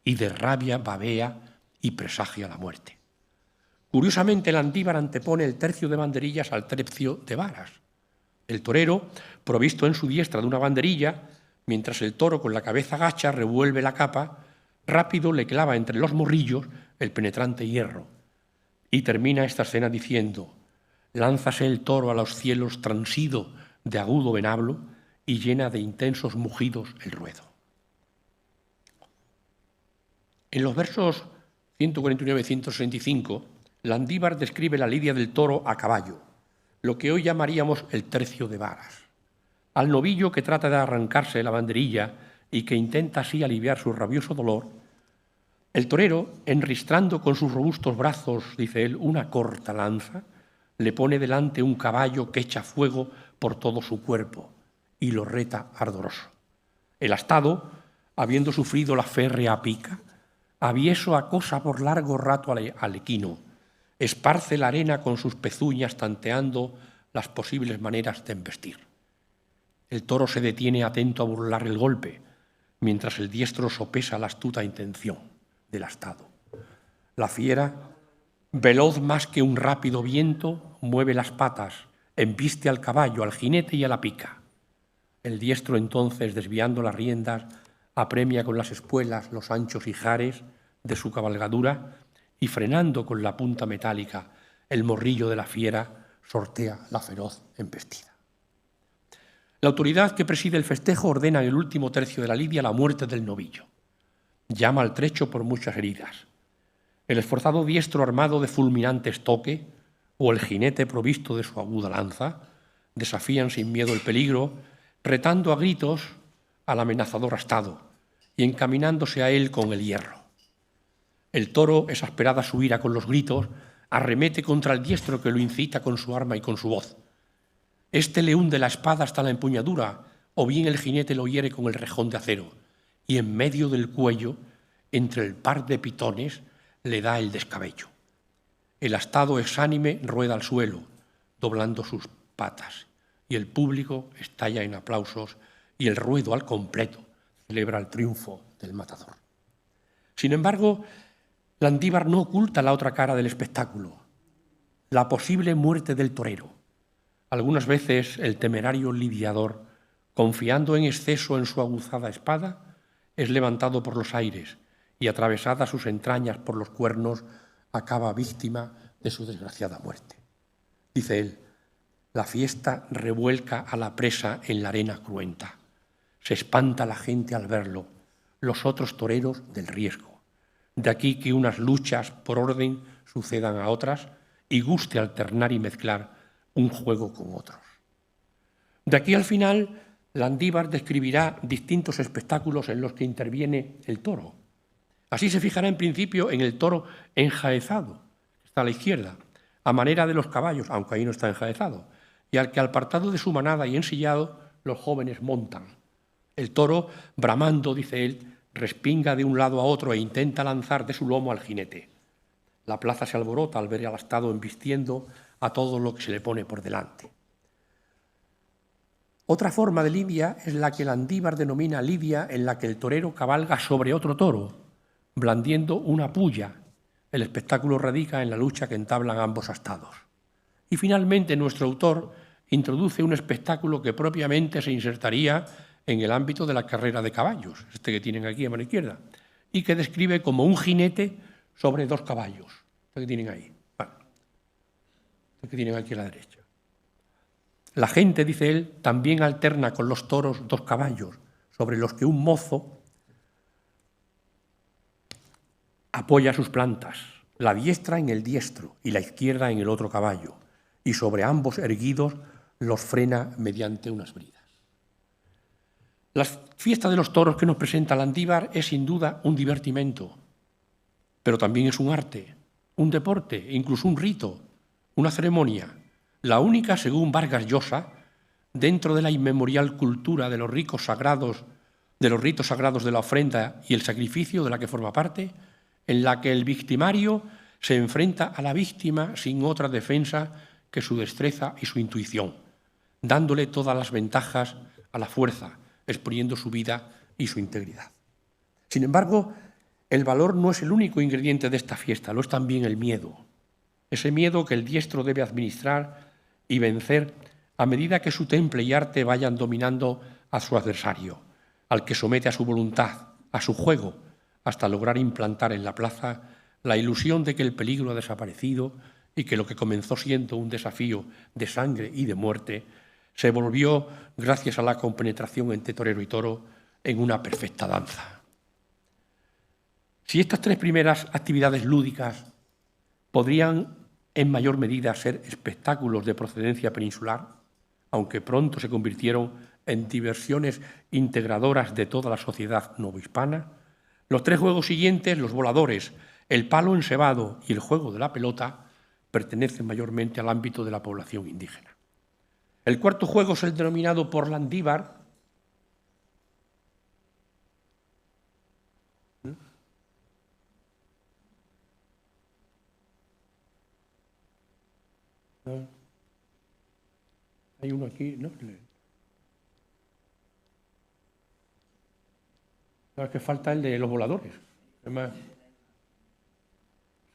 y de rabia babea y presagia la muerte. Curiosamente, Landívar antepone el tercio de banderillas al tercio de varas. El torero, provisto en su diestra de una banderilla, mientras el toro con la cabeza gacha revuelve la capa, rápido le clava entre los morrillos el penetrante hierro. Y termina esta escena diciendo: lánzase el toro a los cielos transido de agudo venablo y llena de intensos mugidos el ruedo. En los versos 149 y 165, Landívar describe la lidia del toro a caballo, lo que hoy llamaríamos el tercio de varas. Al novillo que trata de arrancarse la banderilla y que intenta así aliviar su rabioso dolor, el torero, enristrando con sus robustos brazos, dice él, una corta lanza, le pone delante un caballo que echa fuego por todo su cuerpo y lo reta ardoroso. El astado, habiendo sufrido la férrea pica, avieso acosa por largo rato al equino, esparce la arena con sus pezuñas tanteando las posibles maneras de embestir. El toro se detiene atento a burlar el golpe, mientras el diestro sopesa la astuta intención del astado. La fiera, veloz más que un rápido viento, mueve las patas, embiste al caballo, al jinete y a la pica. El diestro entonces, desviando las riendas, apremia con las espuelas los anchos ijares de su cabalgadura y frenando con la punta metálica el morrillo de la fiera, sortea la feroz embestida. La autoridad que preside el festejo ordena en el último tercio de la lidia la muerte del novillo. Llama al trecho por muchas heridas. El esforzado diestro armado de fulminante estoque o el jinete provisto de su aguda lanza desafían sin miedo el peligro, retando a gritos al amenazador astado y encaminándose a él con el hierro. El toro, exasperada su ira con los gritos, arremete contra el diestro que lo incita con su arma y con su voz. Este le hunde la espada hasta la empuñadura, o bien el jinete lo hiere con el rejón de acero, y en medio del cuello, entre el par de pitones, le da el descabello. El astado exánime rueda al suelo, doblando sus patas, y el público estalla en aplausos, y el ruedo al completo celebra el triunfo del matador. Sin embargo, Landívar no oculta la otra cara del espectáculo, la posible muerte del torero. Algunas veces el temerario lidiador, confiando en exceso en su aguzada espada, es levantado por los aires y, atravesadas sus entrañas por los cuernos, acaba víctima de su desgraciada muerte. Dice él: la fiesta revuelca a la presa en la arena cruenta. Se espanta la gente al verlo, los otros toreros del riesgo. De aquí que unas luchas por orden sucedan a otras y guste alternar y mezclar un juego con otros. De aquí al final, Landívar describirá distintos espectáculos en los que interviene el toro. Así se fijará en principio en el toro enjaezado, que está a la izquierda, a manera de los caballos, aunque ahí no está enjaezado, y al que apartado de su manada y ensillado, los jóvenes montan. El toro, bramando, dice él, respinga de un lado a otro e intenta lanzar de su lomo al jinete. La plaza se alborota al ver al astado embistiendo a todo lo que se le pone por delante. Otra forma de lidia es la que Landívar denomina lidia, en la que el torero cabalga sobre otro toro, blandiendo una puya. El espectáculo radica en la lucha que entablan ambos astados. Y finalmente nuestro autor introduce un espectáculo que propiamente se insertaría en el ámbito de la carrera de caballos, este que tienen aquí a mano izquierda, y que describe como un jinete sobre dos caballos, este que tienen ahí, este que tienen aquí a la derecha. La gente, dice él, también alterna con los toros dos caballos, sobre los que un mozo apoya sus plantas, la diestra en el diestro y la izquierda en el otro caballo, y sobre ambos erguidos los frena mediante unas bridas. La fiesta de los toros que nos presenta Landívar es sin duda un divertimento, pero también es un arte, un deporte, incluso un rito, una ceremonia, la única, según Vargas Llosa, dentro de la inmemorial cultura de los ritos sagrados de la ofrenda y el sacrificio de la que forma parte, en la que el victimario se enfrenta a la víctima sin otra defensa que su destreza y su intuición, dándole todas las ventajas a la fuerza, exponiendo su vida y su integridad. Sin embargo, el valor no es el único ingrediente de esta fiesta, lo es también el miedo. Ese miedo que el diestro debe administrar y vencer a medida que su temple y arte vayan dominando a su adversario, al que somete a su voluntad, a su juego, hasta lograr implantar en la plaza la ilusión de que el peligro ha desaparecido y que lo que comenzó siendo un desafío de sangre y de muerte se volvió, gracias a la compenetración entre torero y toro, en una perfecta danza. Si estas tres primeras actividades lúdicas podrían en mayor medida ser espectáculos de procedencia peninsular, aunque pronto se convirtieron en diversiones integradoras de toda la sociedad novohispana, los tres juegos siguientes, los voladores, el palo encebado y el juego de la pelota, pertenecen mayormente al ámbito de la población indígena. El cuarto juego es el denominado por Landívar hay uno aquí, ¿no? Es que falta el de los voladores. Además,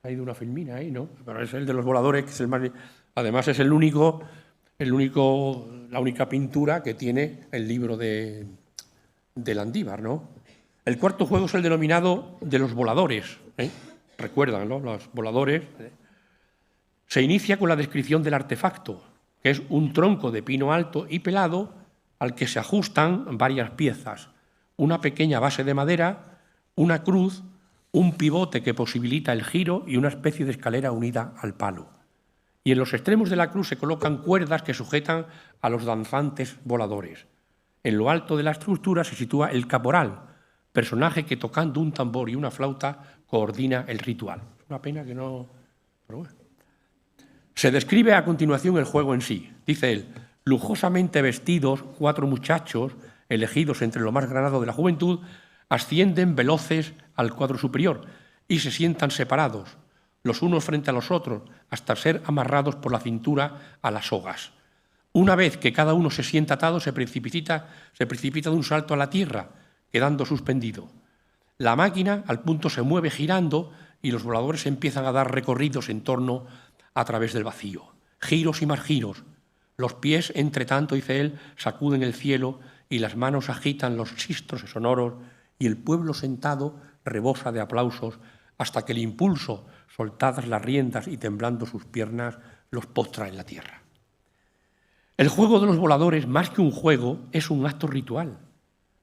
ha ido una filmina ahí, ¿no? Pero es el de los voladores, que es el más... Además es la única pintura que tiene el libro de Landívar, ¿no? El cuarto juego es el denominado de los voladores, ¿eh? Recuerdan, ¿no? Los voladores. Se inicia con la descripción del artefacto, que es un tronco de pino alto y pelado al que se ajustan varias piezas, una pequeña base de madera, una cruz, un pivote que posibilita el giro y una especie de escalera unida al palo. Y en los extremos de la cruz se colocan cuerdas que sujetan a los danzantes voladores. En lo alto de la estructura se sitúa el caporal, personaje que tocando un tambor y una flauta coordina el ritual. Es una pena que no... Pero bueno. Se describe a continuación el juego en sí. Dice él, lujosamente vestidos, 4 muchachos, elegidos entre lo más granado de la juventud, ascienden veloces al cuadro superior y se sientan separados, los unos frente a los otros, hasta ser amarrados por la cintura a las sogas. Una vez que cada uno se sienta atado, se precipita de un salto a la tierra, quedando suspendido. La máquina al punto se mueve girando y los voladores empiezan a dar recorridos en torno a través del vacío. Giros y más giros. Los pies, entre tanto, dice él, sacuden el cielo y las manos agitan los sistros sonoros y el pueblo sentado rebosa de aplausos hasta que el impulso, soltadas las riendas y temblando sus piernas, los postra en la tierra. El juego de los voladores, más que un juego, es un acto ritual,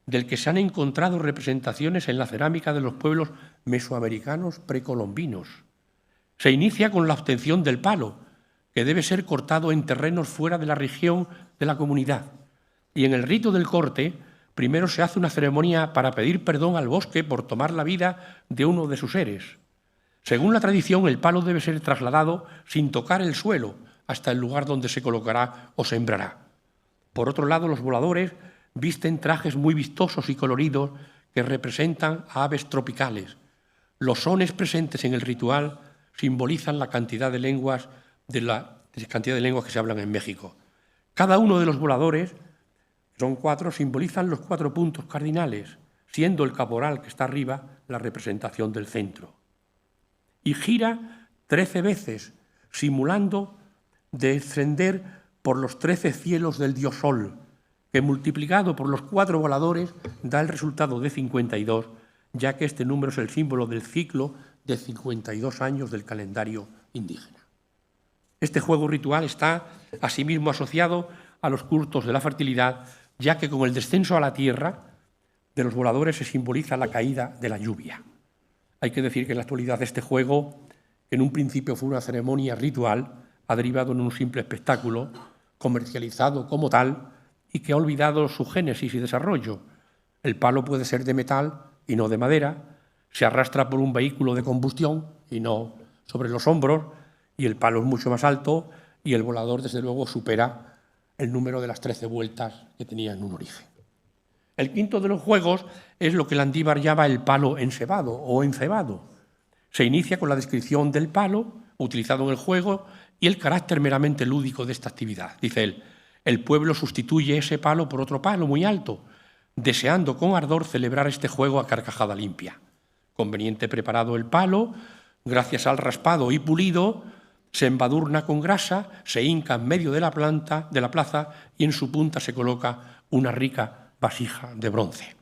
del que se han encontrado representaciones en la cerámica de los pueblos mesoamericanos precolombinos. Se inicia con la obtención del palo, que debe ser cortado en terrenos fuera de la región de la comunidad. Y en el rito del corte, primero se hace una ceremonia para pedir perdón al bosque por tomar la vida de uno de sus seres. Según la tradición, el palo debe ser trasladado sin tocar el suelo hasta el lugar donde se colocará o sembrará. Por otro lado, los voladores visten trajes muy vistosos y coloridos que representan a aves tropicales. Los sones presentes en el ritual simbolizan la cantidad de lenguas que se hablan en México. Cada uno de los voladores, que son 4, simbolizan los 4 puntos cardinales, siendo el caporal que está arriba la representación del centro. Y gira 13 veces, simulando descender por los 13 cielos del dios Sol, que multiplicado por los 4 voladores da el resultado de 52, ya que este número es el símbolo del ciclo de 52 años del calendario indígena. Este juego ritual está asimismo asociado a los cultos de la fertilidad, ya que con el descenso a la tierra de los voladores se simboliza la caída de la lluvia. Hay que decir que en la actualidad este juego, que en un principio fue una ceremonia ritual, ha derivado en un simple espectáculo comercializado como tal y que ha olvidado su génesis y desarrollo. El palo puede ser de metal y no de madera, se arrastra por un vehículo de combustión y no sobre los hombros, y el palo es mucho más alto y el volador, desde luego, supera el número de las 13 vueltas que tenía en un origen. El quinto de los juegos es lo que Landívar llama el palo encebado o encebado. Se inicia con la descripción del palo utilizado en el juego y el carácter meramente lúdico de esta actividad. Dice él, el pueblo sustituye ese palo por otro palo muy alto, deseando con ardor celebrar este juego a carcajada limpia. Conveniente preparado el palo, gracias al raspado y pulido, se embadurna con grasa, se hinca en medio de la plaza y en su punta se coloca una rica vasija de bronce.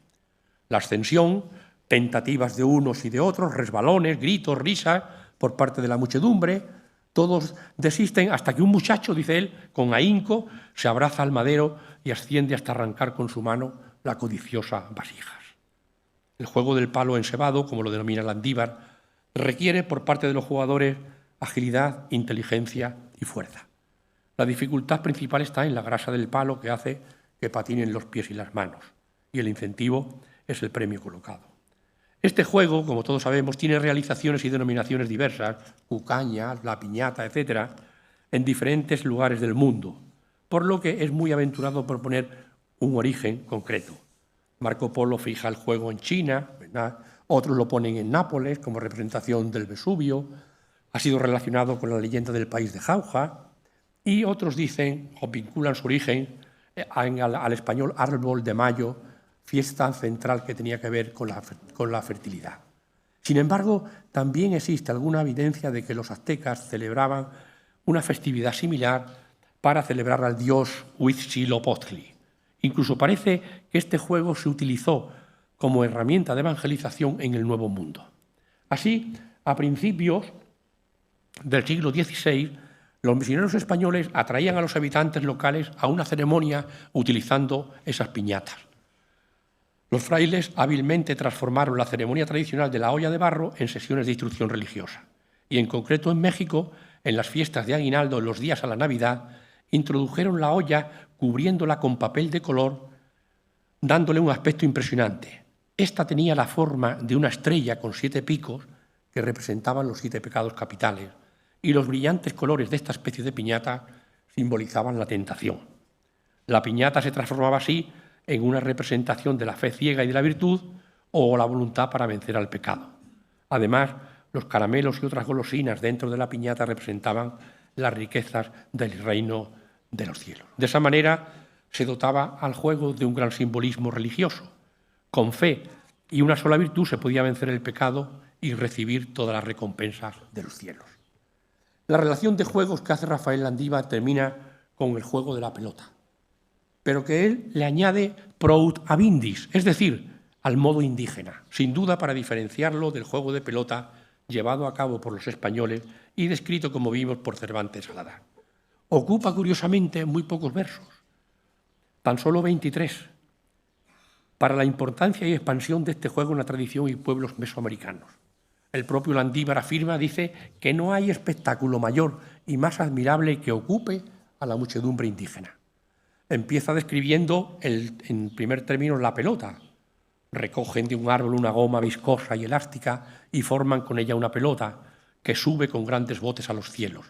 La ascensión, tentativas de unos y de otros, resbalones, gritos, risas por parte de la muchedumbre, todos desisten hasta que un muchacho, dice él, con ahínco, se abraza al madero y asciende hasta arrancar con su mano la codiciosa vasijas. El juego del palo encebado, como lo denomina Landívar, requiere por parte de los jugadores agilidad, inteligencia y fuerza. La dificultad principal está en la grasa del palo que hace que patinen los pies y las manos, y el incentivo es el premio colocado. Este juego, como todos sabemos, tiene realizaciones y denominaciones diversas, cucañas, la piñata, etc., en diferentes lugares del mundo, por lo que es muy aventurado proponer un origen concreto. Marco Polo fija el juego en China, ¿verdad? Otros lo ponen en Nápoles como representación del Vesubio, ha sido relacionado con la leyenda del país de Jauja, y otros dicen o vinculan su origen al español árbol de mayo, fiesta central que tenía que ver con la fertilidad. Sin embargo, también existe alguna evidencia de que los aztecas celebraban una festividad similar para celebrar al dios Huitzilopochtli. Incluso parece que este juego se utilizó como herramienta de evangelización en el Nuevo Mundo. Así, a principios del siglo XVI, los misioneros españoles atraían a los habitantes locales a una ceremonia utilizando esas piñatas. Los frailes hábilmente transformaron la ceremonia tradicional de la olla de barro en sesiones de instrucción religiosa. Y en concreto en México, en las fiestas de Aguinaldo, en los días a la Navidad, introdujeron la olla cubriéndola con papel de color, dándole un aspecto impresionante. Esta tenía la forma de una estrella con 7 picos que representaban los 7 pecados capitales, y los brillantes colores de esta especie de piñata simbolizaban la tentación. La piñata se transformaba así en una representación de la fe ciega y de la virtud o la voluntad para vencer al pecado. Además, los caramelos y otras golosinas dentro de la piñata representaban las riquezas del reino de los cielos. De esa manera se dotaba al juego de un gran simbolismo religioso. Con fe y una sola virtud se podía vencer el pecado y recibir todas las recompensas de los cielos. La relación de juegos que hace Rafael Landívar termina con el juego de la pelota, pero que él le añade prout abindis, es decir, al modo indígena, sin duda para diferenciarlo del juego de pelota llevado a cabo por los españoles y descrito, como vimos, por Cervantes Saavedra. Ocupa, curiosamente, muy pocos versos, tan solo 23, para la importancia y expansión de este juego en la tradición y pueblos mesoamericanos. El propio Landívar afirma, dice, que no hay espectáculo mayor y más admirable que ocupe a la muchedumbre indígena. Empieza describiendo, en primer término, la pelota. Recogen de un árbol una goma viscosa y elástica y forman con ella una pelota que sube con grandes botes a los cielos.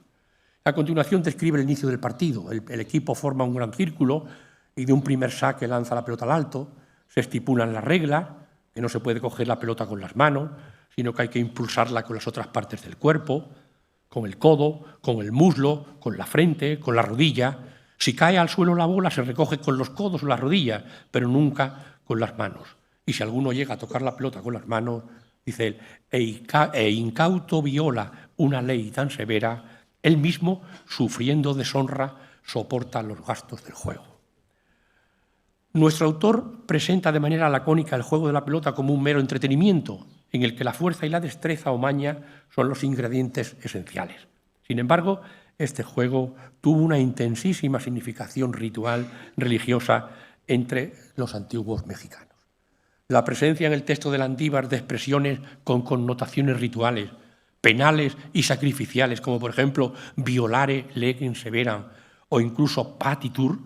A continuación describe el inicio del partido. El equipo forma un gran círculo y de un primer saque lanza la pelota al alto. Se estipulan las reglas, que no se puede coger la pelota con las manos, sino que hay que impulsarla con las otras partes del cuerpo, con el codo, con el muslo, con la frente, con la rodilla. Si cae al suelo la bola se recoge con los codos o las rodillas, pero nunca con las manos. Y si alguno llega a tocar la pelota con las manos, dice él, e incauto viola una ley tan severa, él mismo, sufriendo deshonra, soporta los gastos del juego. Nuestro autor presenta de manera lacónica el juego de la pelota como un mero entretenimiento, en el que la fuerza y la destreza o maña son los ingredientes esenciales. Sin embargo, este juego tuvo una intensísima significación ritual religiosa entre los antiguos mexicanos. La presencia en el texto de Landívar de expresiones con connotaciones rituales, penales y sacrificiales, como por ejemplo violare legem severam o incluso patitur,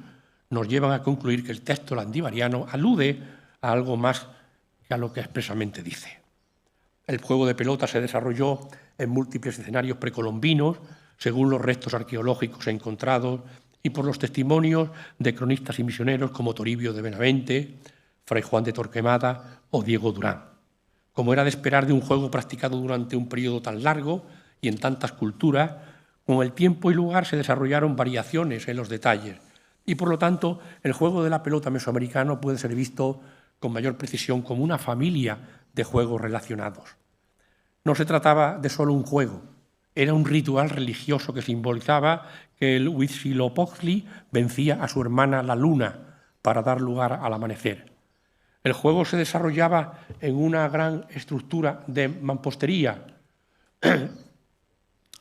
nos llevan a concluir que el texto landivariano alude a algo más que a lo que expresamente dice. El juego de pelota se desarrolló en múltiples escenarios precolombinos, según los restos arqueológicos encontrados y por los testimonios de cronistas y misioneros como Toribio de Benavente, Fray Juan de Torquemada o Diego Durán. Como era de esperar de un juego practicado durante un periodo tan largo y en tantas culturas, con el tiempo y lugar se desarrollaron variaciones en los detalles y, por lo tanto, el juego de la pelota mesoamericano puede ser visto con mayor precisión como una familia de juegos relacionados. No se trataba de solo un juego, era un ritual religioso que simbolizaba que el Huitzilopochtli vencía a su hermana la luna para dar lugar al amanecer. El juego se desarrollaba en una gran estructura de mampostería,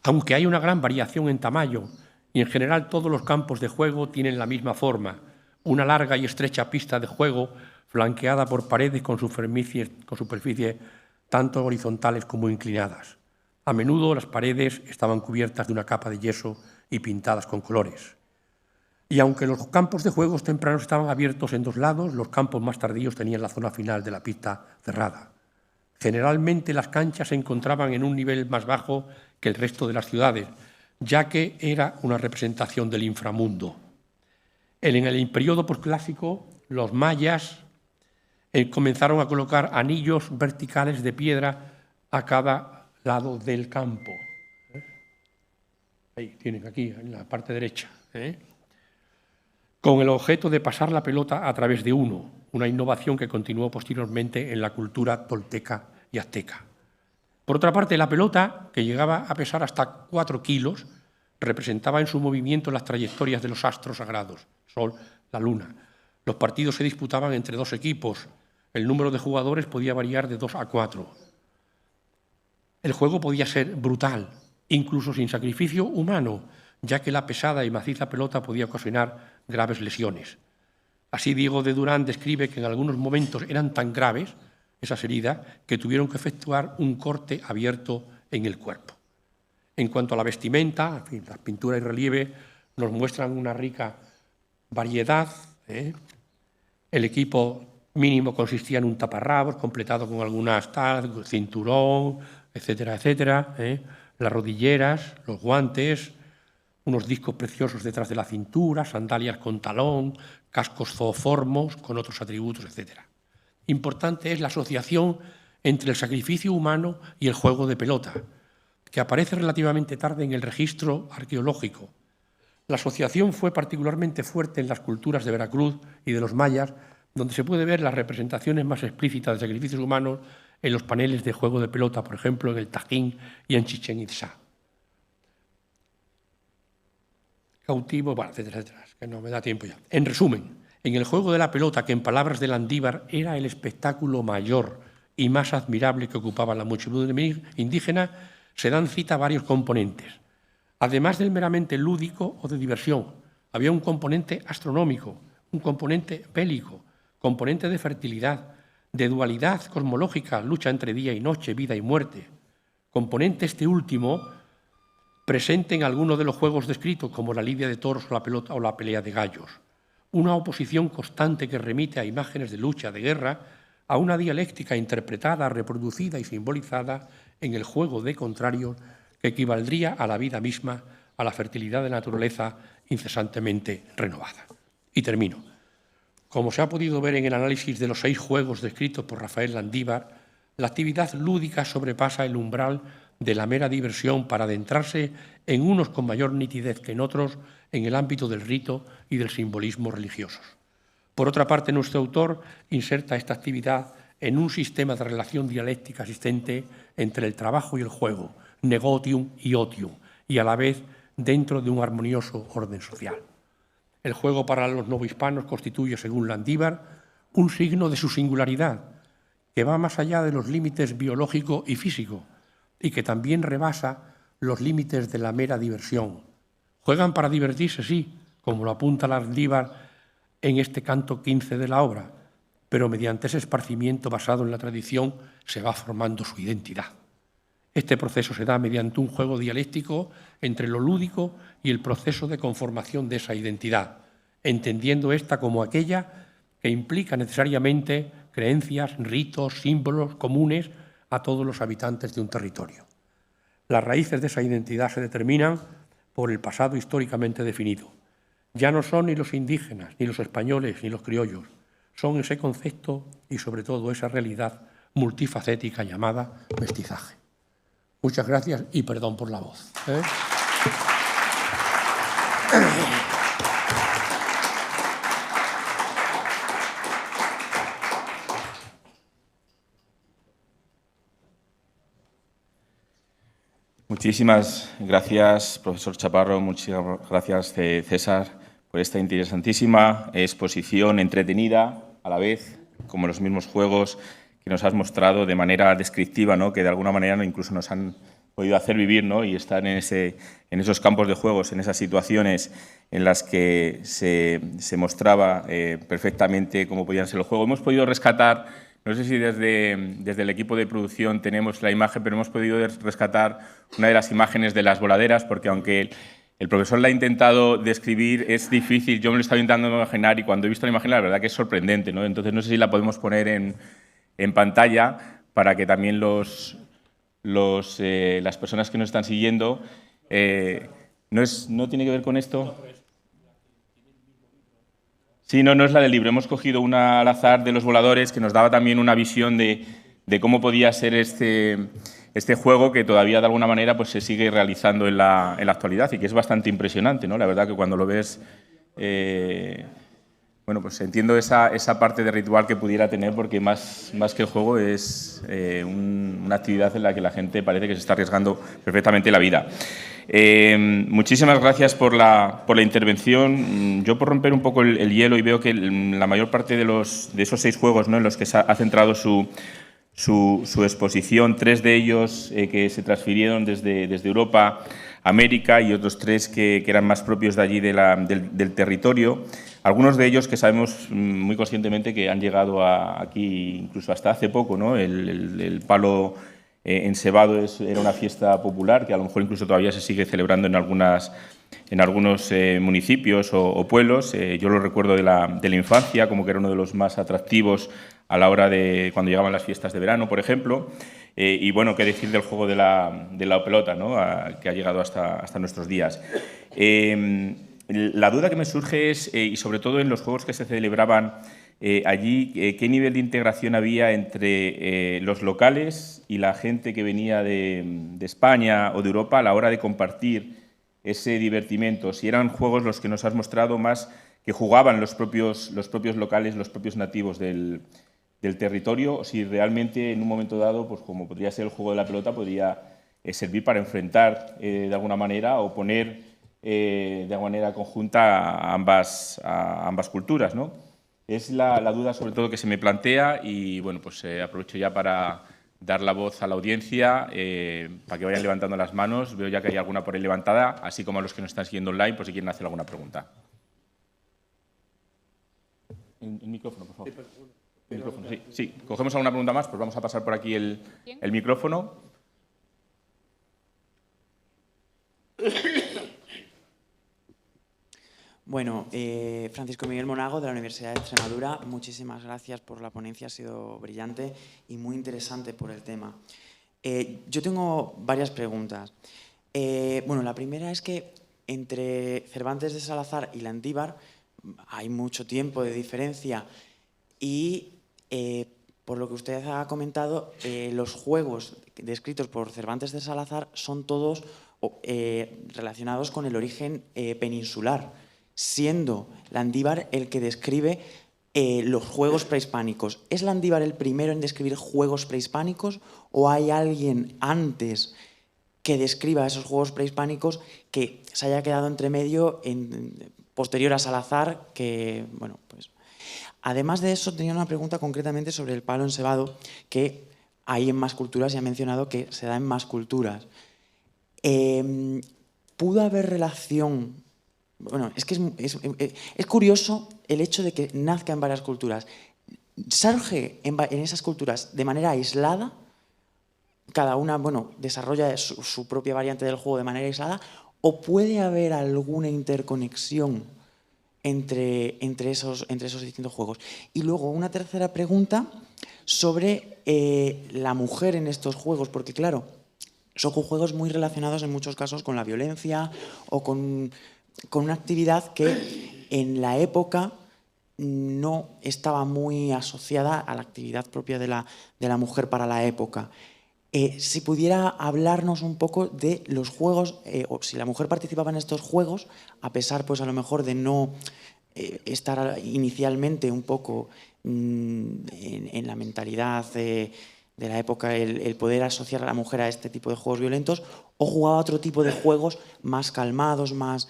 aunque hay una gran variación en tamaño y en general todos los campos de juego tienen la misma forma, una larga y estrecha pista de juego flanqueada por paredes con superficies tanto horizontales como inclinadas. A menudo las paredes estaban cubiertas de una capa de yeso y pintadas con colores. Y aunque los campos de juegos tempranos estaban abiertos en dos lados, los campos más tardíos tenían la zona final de la pista cerrada. Generalmente las canchas se encontraban en un nivel más bajo que el resto de las ciudades, ya que era una representación del inframundo. En el periodo posclásico, los mayas comenzaron a colocar anillos verticales de piedra a cada lado del campo. Ahí tienen, aquí, en la parte derecha. Con el objeto de pasar la pelota a través de uno, una innovación que continuó posteriormente en la cultura tolteca y azteca. Por otra parte, la pelota, que llegaba a pesar hasta 4 kilos, representaba en su movimiento las trayectorias de los astros sagrados, Sol, la Luna. Los partidos se disputaban entre 2 equipos. El número de jugadores podía variar de 2 a 4. El juego podía ser brutal, incluso sin sacrificio humano, ya que la pesada y maciza pelota podía ocasionar graves lesiones. Así Diego de Durán describe que en algunos momentos eran tan graves esas heridas que tuvieron que efectuar un corte abierto en el cuerpo. En cuanto a la vestimenta, en fin, las pinturas y relieve nos muestran una rica variedad. El equipo mínimo consistía en un taparrabos completado con algunas cinturón, etcétera, etcétera, las rodilleras, los guantes, unos discos preciosos detrás de la cintura, sandalias con talón, cascos zooformos con otros atributos, etcétera. Importante es la asociación entre el sacrificio humano y el juego de pelota, que aparece relativamente tarde en el registro arqueológico. La asociación fue particularmente fuerte en las culturas de Veracruz y de los mayas, donde se puede ver las representaciones más explícitas de sacrificios humanos en los paneles de juego de pelota, por ejemplo, en el Tajín y en Chichén Itzá. Cautivo, bueno, etcétera, etcétera, que no me da tiempo ya. En resumen, en el juego de la pelota, que en palabras de Landívar era el espectáculo mayor y más admirable que ocupaba la muchedumbre indígena, se dan cita varios componentes. Además del meramente lúdico o de diversión, había un componente astronómico, un componente bélico, componente de fertilidad, de dualidad cosmológica, lucha entre día y noche, vida y muerte. componente este último presente en algunos de los juegos descritos, como la lidia de toros o la pelota o la pelea de gallos. Una oposición constante que remite a imágenes de lucha, de guerra, a una dialéctica interpretada, reproducida y simbolizada en el juego de contrarios que equivaldría a la vida misma, a la fertilidad de la naturaleza incesantemente renovada. Y termino. Como se ha podido ver en el análisis de los 6 juegos descritos por Rafael Landívar, la actividad lúdica sobrepasa el umbral de la mera diversión para adentrarse en unos con mayor nitidez que en otros en el ámbito del rito y del simbolismo religiosos. Por otra parte, nuestro autor inserta esta actividad en un sistema de relación dialéctica existente entre el trabajo y el juego, negotium y otium, y a la vez dentro de un armonioso orden social. El juego para los novohispanos constituye, según Landívar, un signo de su singularidad, que va más allá de los límites biológico y físico, y que también rebasa los límites de la mera diversión. Juegan para divertirse, sí, como lo apunta Landívar en este canto 15 de la obra, pero mediante ese esparcimiento basado en la tradición se va formando su identidad. Este proceso se da mediante un juego dialéctico entre lo lúdico y el proceso de conformación de esa identidad, entendiendo esta como aquella que implica necesariamente creencias, ritos, símbolos comunes a todos los habitantes de un territorio. Las raíces de esa identidad se determinan por el pasado históricamente definido. Ya no son ni los indígenas, ni los españoles, ni los criollos. Son ese concepto y, sobre todo, esa realidad multifacética llamada mestizaje. Muchas gracias y perdón por la voz. Muchísimas gracias, profesor Chaparro. Muchísimas gracias, César, por esta interesantísima exposición entretenida a la vez, como los mismos juegos que nos has mostrado de manera descriptiva, ¿no? Que de alguna manera incluso nos han podido hacer vivir, ¿no? Y estar en esos campos de juegos, en esas situaciones en las que se mostraba perfectamente cómo podían ser los juegos. Hemos podido rescatar, no sé si desde el equipo de producción tenemos la imagen, pero hemos podido rescatar una de las imágenes de las voladeras, porque aunque el profesor la ha intentado describir, es difícil, yo me lo estaba intentando imaginar y cuando he visto la imagen la verdad que es sorprendente, ¿no? Entonces no sé si la podemos poner en pantalla para que también las personas que nos están siguiendo, no tiene que ver con esto. Sí, no es la del libro. Hemos cogido una al azar de los voladores que nos daba también una visión de cómo podía ser este juego que todavía de alguna manera pues, se sigue realizando en la actualidad y que es bastante impresionante, ¿no? La verdad que cuando lo ves, bueno, pues entiendo esa parte de ritual que pudiera tener porque más que el juego es una actividad en la que la gente parece que se está arriesgando perfectamente la vida. Muchísimas gracias por la intervención. Yo por romper un poco el hielo y veo que la mayor parte de esos 6 juegos, ¿no? En los que se ha centrado su exposición, 3 de ellos que se transfirieron desde Europa a América y otros 3 que eran más propios de allí del territorio. Algunos de ellos que sabemos muy conscientemente que han llegado aquí incluso hasta hace poco, ¿no? El palo encebado era una fiesta popular que a lo mejor incluso todavía se sigue celebrando en algunos municipios o pueblos. Yo lo recuerdo de la infancia, como que era uno de los más atractivos a la hora de cuando llegaban las fiestas de verano, por ejemplo. Y bueno, qué decir del juego de la pelota, ¿no? Que ha llegado hasta nuestros días. La duda que me surge es, y sobre todo en los juegos que se celebraban allí, ¿qué nivel de integración había entre los locales y la gente que venía de España o de Europa a la hora de compartir ese divertimento? Si eran juegos los que nos has mostrado más que jugaban los propios locales, los propios nativos del territorio, o si realmente en un momento dado, pues como podría ser el juego de la pelota, podría servir para enfrentar de alguna manera o poner de alguna manera conjunta a ambas culturas, ¿no? Es la duda sobre todo que se me plantea y bueno, pues aprovecho ya para dar la voz a la audiencia para que vayan levantando las manos. Veo ya que hay alguna por ahí levantada, así como a los que nos están siguiendo online, por si quieren hacer alguna pregunta. El micrófono, por favor. El micrófono, sí. Cogemos alguna pregunta más, pues vamos a pasar por aquí el micrófono. Bueno, Francisco Miguel Monago, de la Universidad de Extremadura, muchísimas gracias por la ponencia, ha sido brillante y muy interesante por el tema. Yo tengo varias preguntas. Bueno, la primera es que entre Cervantes de Salazar y Landívar hay mucho tiempo de diferencia y, por lo que usted ha comentado, los juegos descritos por Cervantes de Salazar son todos relacionados con el origen peninsular, siendo Landívar el que describe los juegos prehispánicos. ¿Es Landívar el primero en describir juegos prehispánicos o hay alguien antes que describa esos juegos prehispánicos que se haya quedado entre medio posterior a Salazar? Que, bueno, pues... Además de eso, tenía una pregunta concretamente sobre el palo encebado, que hay en más culturas y ha mencionado que se da en más culturas. ¿Pudo haber relación? Bueno, es que es curioso el hecho de que nazca en varias culturas. ¿Surge en esas culturas de manera aislada? Cada una, bueno, desarrolla su propia variante del juego de manera aislada, ¿o puede haber alguna interconexión entre esos distintos juegos? Y luego una tercera pregunta sobre la mujer en estos juegos, porque claro, son juegos muy relacionados en muchos casos con la violencia o con una actividad que en la época no estaba muy asociada a la actividad propia de la mujer para la época. Si pudiera hablarnos un poco de los juegos, o si la mujer participaba en estos juegos, a pesar, pues a lo mejor, de no estar inicialmente un poco en la mentalidad de la época, el poder asociar a la mujer a este tipo de juegos violentos, o jugaba otro tipo de juegos más calmados, más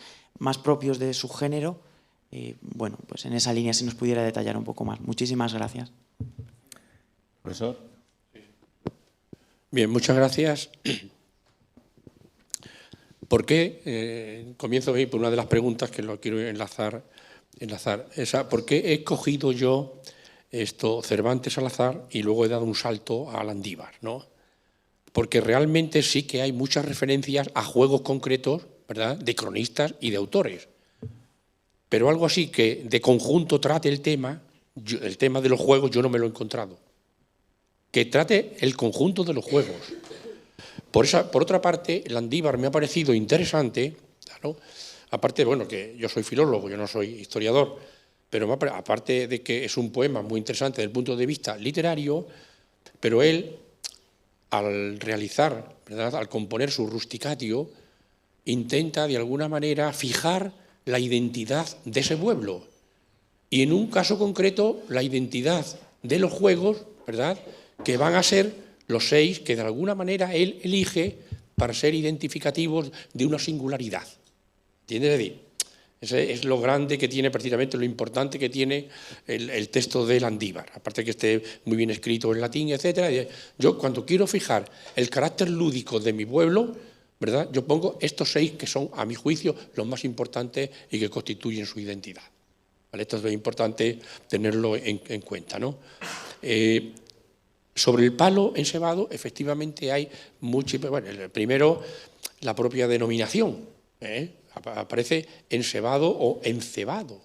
propios de su género. Bueno, pues en esa línea, si nos pudiera detallar un poco más. Muchísimas gracias. Profesor. Bien, muchas gracias. ¿Por qué? Comienzo por una de las preguntas que lo quiero enlazar. ¿Por qué he escogido yo Cervantes Salazar y luego he dado un salto a Landívar, ¿no? Porque realmente sí que hay muchas referencias a juegos concretos, ¿verdad?, de cronistas y de autores. Pero algo así que de conjunto trate el tema de los juegos, yo no me lo he encontrado. Que trate el conjunto de los juegos. Por otra parte, Landívar me ha parecido interesante, ¿no? Aparte, bueno, que yo soy filólogo, yo no soy historiador, pero aparte de que es un poema muy interesante desde el punto de vista literario, pero él, al realizar, ¿verdad?, al componer su Rusticatio, intenta de alguna manera fijar la identidad de ese pueblo. Y en un caso concreto, la identidad de los juegos, ¿verdad?, que van a ser los 6 que de alguna manera él elige para ser identificativos de una singularidad. ¿Entiendes? Ese es lo grande que tiene, precisamente lo importante que tiene el texto de Landívar, aparte que esté muy bien escrito en latín, etc. Yo, cuando quiero fijar el carácter lúdico de mi pueblo, ¿verdad?, yo pongo estos 6 que son, a mi juicio, los más importantes y que constituyen su identidad. ¿Vale? Esto es muy importante tenerlo en cuenta, ¿no? Sobre el palo encebado, efectivamente hay mucho. Bueno, primero, la propia denominación, aparece encebado o encebado,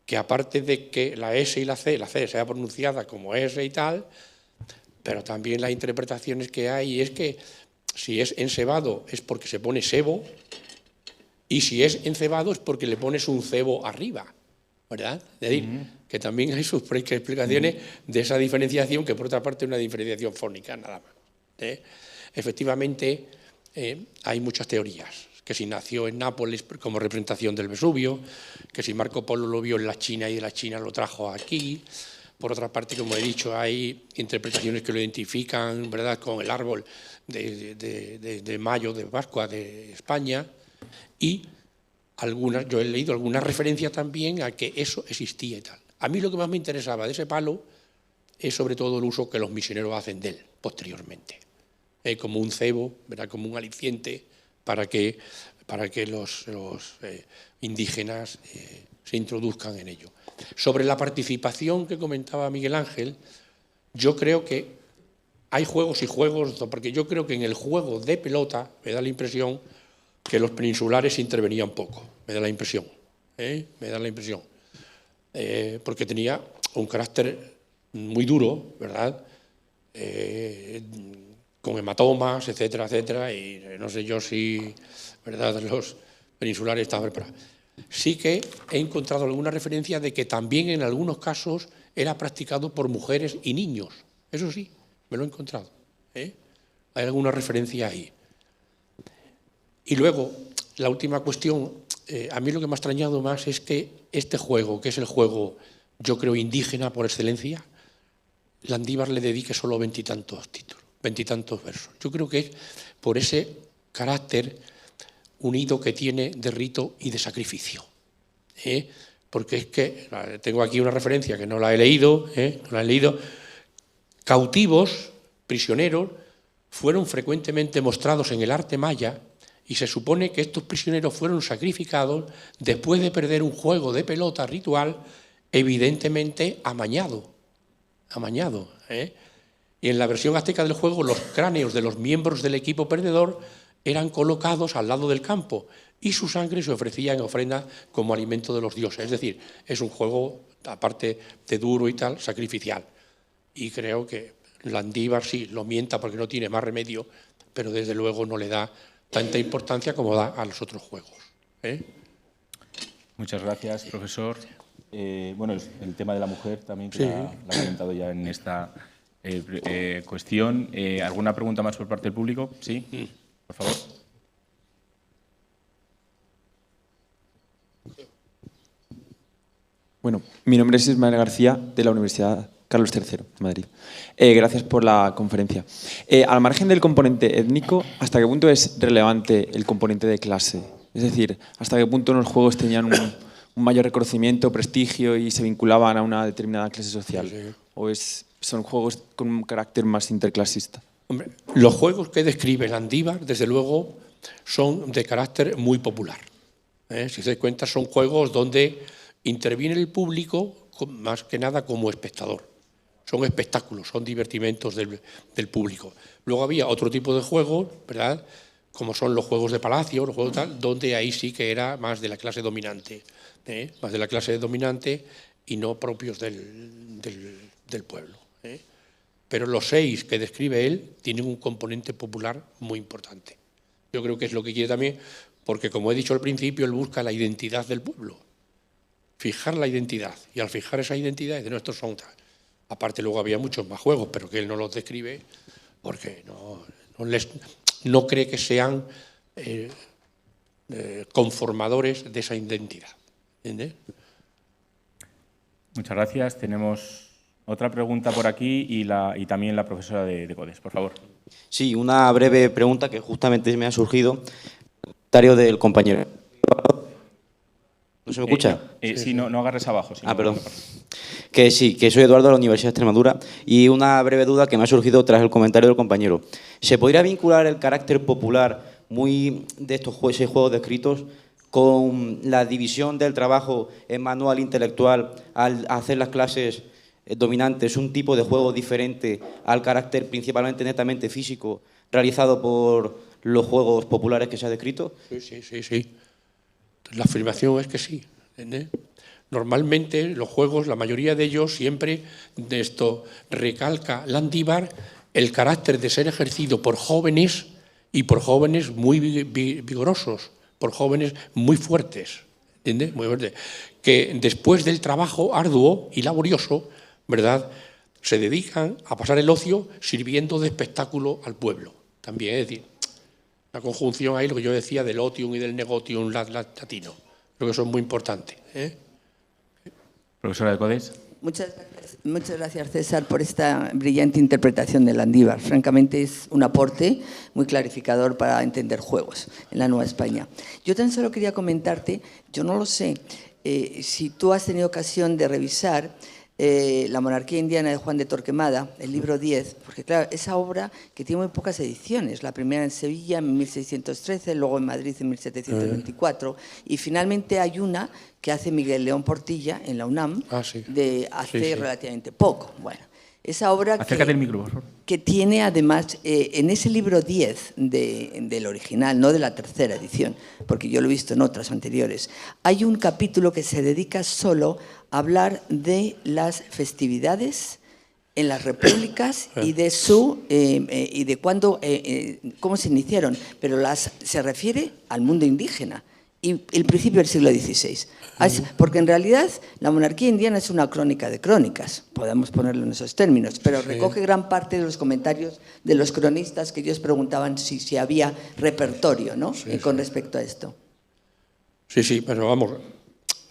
que aparte de que la S y la C sea pronunciada como S y tal, pero también las interpretaciones que hay es que si es encebado es porque se pone sebo, y si es encebado es porque le pones un cebo arriba, ¿verdad? Es decir, que también hay sus explicaciones de esa diferenciación, que por otra parte es una diferenciación fónica, nada más. Efectivamente, hay muchas teorías, que si nació en Nápoles como representación del Vesubio, que si Marco Polo lo vio en la China y de la China lo trajo aquí. Por otra parte, como he dicho, hay interpretaciones que lo identifican, ¿verdad?, con el árbol de mayo, de Pascua de España, y yo he leído algunas referencias también a que eso existía y tal. A mí lo que más me interesaba de ese palo es sobre todo el uso que los misioneros hacen de él posteriormente, como un cebo, ¿verdad?, como un aliciente para que los indígenas se introduzcan en ello. Sobre la participación que comentaba Miguel Ángel, yo creo que hay juegos y juegos, porque yo creo que en el juego de pelota me da la impresión que los peninsulares intervenían poco, me da la impresión, porque tenía un carácter muy duro, ¿verdad?, con hematomas, etcétera, etcétera, y no sé yo si, ¿verdad?, los peninsulares estaban preparados. Sí que he encontrado alguna referencia de que también en algunos casos era practicado por mujeres y niños. Eso sí, me lo he encontrado. Hay alguna referencia ahí. Y luego, la última cuestión, a mí lo que me ha extrañado más es que este juego, que es el juego, yo creo, indígena por excelencia, Landívar le dedique solo 20 y tantos títulos, 20 y tantos versos. Yo creo que es por ese carácter unido que tiene de rito y de sacrificio. Porque es que, tengo aquí una referencia que no la he leído, cautivos, prisioneros, fueron frecuentemente mostrados en el arte maya y se supone que estos prisioneros fueron sacrificados después de perder un juego de pelota ritual evidentemente amañado. Y en la versión azteca del juego, los cráneos de los miembros del equipo perdedor eran colocados al lado del campo y su sangre se ofrecía en ofrenda como alimento de los dioses. Es decir, es un juego, aparte de duro y tal, sacrificial. Y creo que Landívar sí lo mienta porque no tiene más remedio, pero desde luego no le da tanta importancia como da a los otros juegos. Muchas gracias, profesor. Bueno, el tema de la mujer también, que la ha comentado ya en esta cuestión. ¿Alguna pregunta más por parte del público? Sí, por favor. Bueno, mi nombre es Ismael García, de la Universidad Carlos III, de Madrid. Gracias por la conferencia. Al margen del componente étnico, ¿hasta qué punto es relevante el componente de clase? Es decir, ¿hasta qué punto los juegos tenían un mayor reconocimiento, prestigio y se vinculaban a una determinada clase social? Sí. ¿O son juegos con un carácter más interclasista? Hombre, los juegos que describe Landívar, desde luego, son de carácter muy popular. Si se cuenta, son juegos donde interviene el público más que nada como espectador. Son espectáculos, son divertimentos del público. Luego había otro tipo de juegos, ¿verdad?, como son los juegos de palacio, los juegos tal, donde ahí sí que era más de la clase dominante, más de la clase dominante y no propios del pueblo. Pero los 6 que describe él tienen un componente popular muy importante. Yo creo que es lo que quiere también, porque como he dicho al principio, él busca la identidad del pueblo, fijar la identidad, y al fijar esa identidad de nuestros son tal. Aparte luego había muchos más juegos, pero que él no los describe porque no cree que sean conformadores de esa identidad. ¿Entiendes? Muchas gracias. Tenemos otra pregunta por aquí y también la profesora de CODES, por favor. Sí, una breve pregunta que justamente me ha surgido. Comentario del compañero. ¿No se me escucha? Sí, no agarres abajo. Perdón. Que sí, que soy Eduardo de la Universidad de Extremadura y una breve duda que me ha surgido tras el comentario del compañero. ¿Se podría vincular el carácter popular muy de estos juegos descritos con la división del trabajo en manual intelectual al hacer las clases dominantes, un tipo de juego diferente al carácter principalmente netamente físico realizado por los juegos populares que se ha descrito? Sí. La afirmación es que sí. ¿Entiendes? Normalmente los juegos, la mayoría de ellos, siempre de esto recalca Landívar el carácter de ser ejercido por jóvenes y por jóvenes muy vigorosos, por jóvenes muy fuertes, ¿entiendes? Muy fuertes, que después del trabajo arduo y laborioso, ¿verdad?, se dedican a pasar el ocio sirviendo de espectáculo al pueblo. También, es decir, la conjunción ahí, lo que yo decía del otium y del negotium latino, creo que son muy importantes. Profesora de CODES. Muchas gracias, César, por esta brillante interpretación de Landívar. Francamente, es un aporte muy clarificador para entender juegos en la Nueva España. Yo tan solo quería comentarte, yo no lo sé, si tú has tenido ocasión de revisar La monarquía indiana de Juan de Torquemada, el libro 10, porque claro, esa obra que tiene muy pocas ediciones, la primera en Sevilla en 1613, luego en Madrid en 1724, y finalmente hay una que hace Miguel León Portilla en la UNAM, de hace relativamente poco. Bueno, Esa obra Acércate el micro, por favor. que tiene además, en ese libro 10 del original, no de la tercera edición, porque yo lo he visto en otras anteriores, hay un capítulo que se dedica solo a hablar de las festividades en las repúblicas y de y de cuándo, cómo se iniciaron, pero se refiere al mundo indígena y el principio del siglo XVI. Porque en realidad la monarquía indiana es una crónica de crónicas, podemos ponerlo en esos términos, pero recoge gran parte de los comentarios de los cronistas que ellos preguntaban si había repertorio, ¿no? Con respecto a esto. Sí, pero vamos,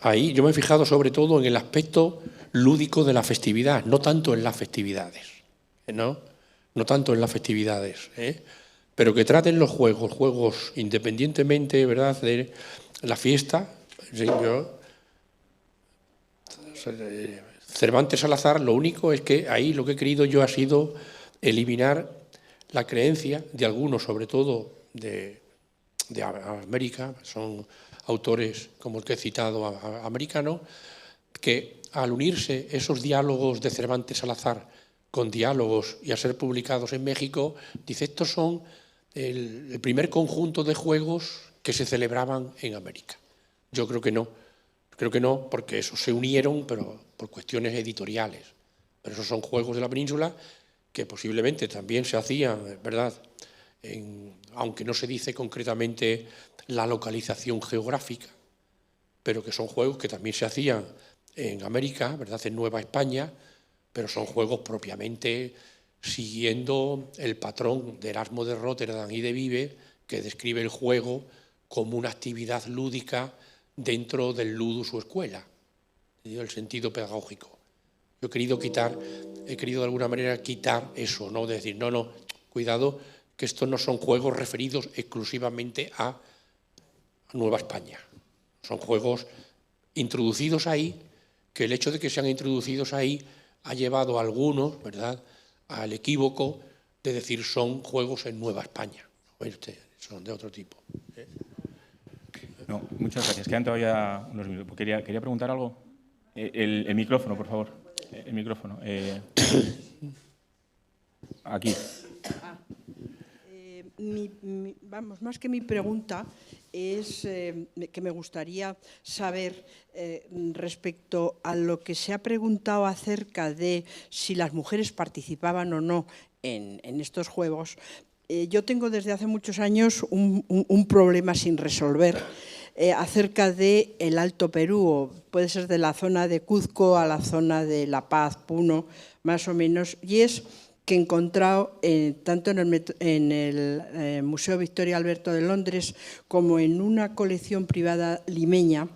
ahí yo me he fijado sobre todo en el aspecto lúdico de la festividad, no tanto en las festividades, ¿no? No tanto en las festividades, pero que traten los juegos independientemente, ¿verdad?, de la fiesta. Sí, Cervantes Salazar, lo único es que ahí lo que he querido yo ha sido eliminar la creencia de algunos, sobre todo de América, son autores como el que he citado, americanos, que al unirse esos diálogos de Cervantes Salazar con diálogos y a ser publicados en México, dice, estos son el primer conjunto de juegos que se celebraban en América. Yo creo que no, porque esos se unieron, pero por cuestiones editoriales. Pero esos son juegos de la península que posiblemente también se hacían, ¿verdad?, aunque no se dice concretamente la localización geográfica, pero que son juegos que también se hacían en América, ¿verdad?, en Nueva España, pero son juegos propiamente siguiendo el patrón de Erasmo de Róterdam y de Vives, que describe el juego como una actividad lúdica dentro del ludus o escuela, el sentido pedagógico. Yo he querido de alguna manera quitar eso, ¿no? De decir, no, cuidado, que estos no son juegos referidos exclusivamente a Nueva España. Son juegos introducidos ahí, que el hecho de que sean introducidos ahí ha llevado a algunos, ¿verdad?, al equívoco de decir son juegos en Nueva España. Son de otro tipo. No, muchas gracias. Quedan todavía unos minutos. Quería preguntar algo. El micrófono, por favor. El micrófono. Aquí. Más que mi pregunta es que me gustaría saber respecto a lo que se ha preguntado acerca de si las mujeres participaban o no en estos juegos. Yo tengo desde hace muchos años un problema sin resolver acerca del Alto Perú, o puede ser de la zona de Cuzco a la zona de La Paz, Puno, más o menos, y es que he encontrado tanto en el Museo Victoria Alberto de Londres como en una colección privada limeña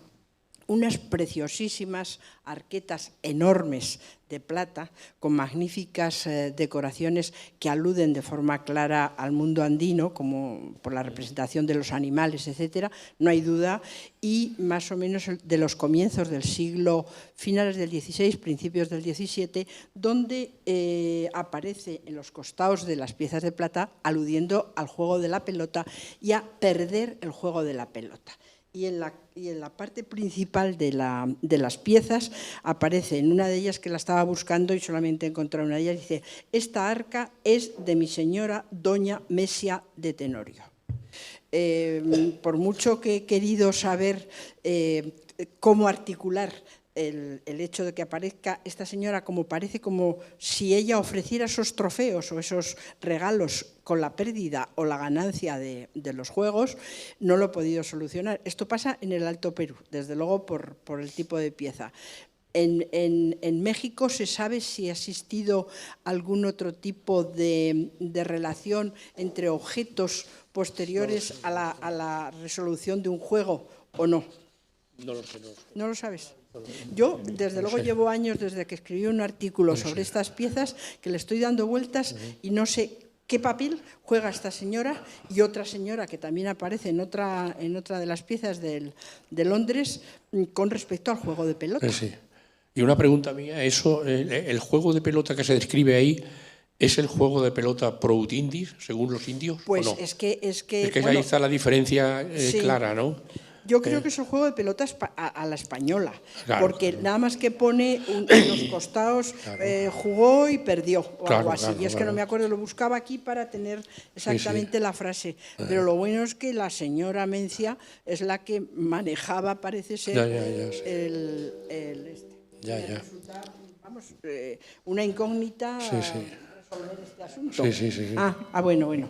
unas preciosísimas arquetas enormes de plata con magníficas decoraciones que aluden de forma clara al mundo andino, como por la representación de los animales, etcétera, no hay duda, y más o menos de los comienzos del siglo, finales del XVI, principios del XVII, donde aparece en los costados de las piezas de plata aludiendo al juego de la pelota y a perder el juego de la pelota. Y en la parte principal de las piezas aparece en una de ellas, que la estaba buscando y solamente encontré una de ellas, dice: esta arca es de mi señora doña Mesia de Tenorio. Por mucho que he querido saber cómo articular el hecho de que aparezca esta señora, como parece como si ella ofreciera esos trofeos o esos regalos con la pérdida o la ganancia de los juegos, no lo he podido solucionar. Esto pasa en el Alto Perú, desde luego por el tipo de pieza. En México se sabe si ha existido algún otro tipo de relación entre objetos posteriores a la resolución de un juego o no. No lo sé. ¿No lo sabes? Yo, desde luego, llevo años desde que escribí un artículo sobre estas piezas que le estoy dando vueltas y no sé qué papel juega esta señora y otra señora que también aparece en otra de las piezas de Londres con respecto al juego de pelota. Sí. Y una pregunta mía, eso, el juego de pelota que se describe ahí, ¿es el juego de pelota proutindis, según los indios? Pues ¿o no? es que Bueno, ahí está la diferencia sí. clara, ¿no? Yo creo que es el juego de pelota a la española, Claro, porque claro. nada más que pone en los costados, jugó y perdió, o Claro, algo así. claro, Y es que claro. no me acuerdo, lo buscaba aquí para tener exactamente la frase. Pero lo bueno es que la señora Mencia es la que manejaba, parece ser, Ya, sí. Ya. Resulta, vamos, una incógnita Sí. resolver este asunto. Sí. Bueno.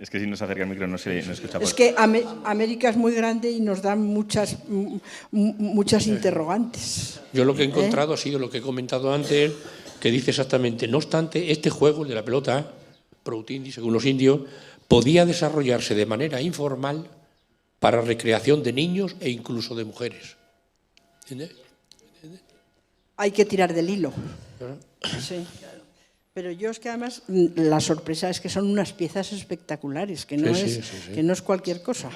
Es que si nos acerca el micro no se escucha. Es que América es muy grande y nos dan muchas interrogantes. Yo lo que he encontrado ha sido lo que he comentado antes, que dice exactamente, no obstante, este juego, el de la pelota, Proutindi, según los indios, podía desarrollarse de manera informal para recreación de niños e incluso de mujeres. ¿Entiendes? Hay que tirar del hilo. Sí. Pero yo es que además la sorpresa es que son unas piezas espectaculares, que no, Sí. que no es cualquier cosa.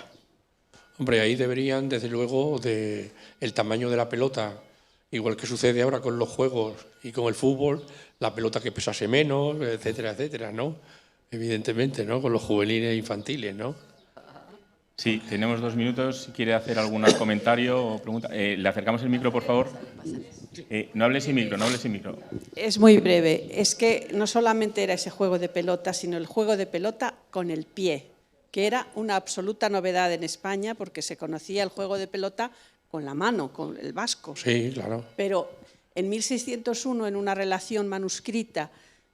Hombre, ahí deberían, desde luego, el tamaño de la pelota, igual que sucede ahora con los juegos y con el fútbol, la pelota que pesase menos, etcétera, ¿no? Evidentemente, ¿no? Con los juveniles e infantiles, ¿no? Sí, tenemos 2 minutos. Si quiere hacer algún comentario o pregunta. ¿Le acercamos el micro, por favor? No hable sin micro. Es muy breve. Es que no solamente era ese juego de pelota, sino el juego de pelota con el pie, que era una absoluta novedad en España, porque se conocía el juego de pelota con la mano, con el vasco. Sí, claro. Pero en 1601, en una relación manuscrita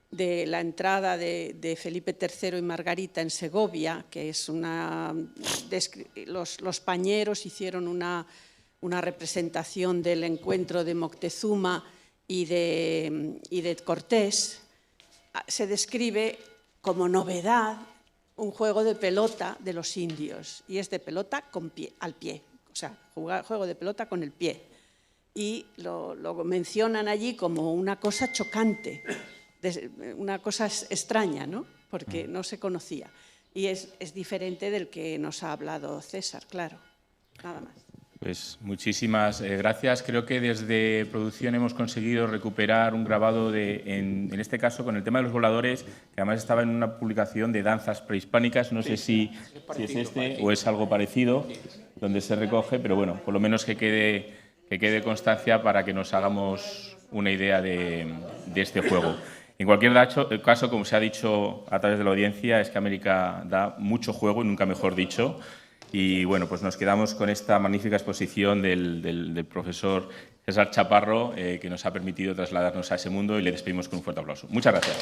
de la entrada de Felipe III y Margarita en Segovia, que es los pañeros hicieron una representación del encuentro de Moctezuma y de Cortés, se describe como novedad un juego de pelota de los indios, y es de pelota al pie, o sea, juego de pelota con el pie. Y lo mencionan allí como una cosa chocante, una cosa extraña, ¿no? Porque no se conocía. Y es diferente del que nos ha hablado César, claro. Nada más. Pues muchísimas gracias. Creo que desde producción hemos conseguido recuperar un grabado en este caso con el tema de los voladores, que además estaba en una publicación de danzas prehispánicas. No sé si es este o es algo parecido, donde se recoge, pero bueno, por lo menos que quede constancia para que nos hagamos una idea de este juego. En cualquier caso, como se ha dicho a través de la audiencia, es que América da mucho juego, nunca mejor dicho. Y bueno, pues nos quedamos con esta magnífica exposición del profesor César Chaparro, que nos ha permitido trasladarnos a ese mundo, y le despedimos con un fuerte aplauso. Muchas gracias.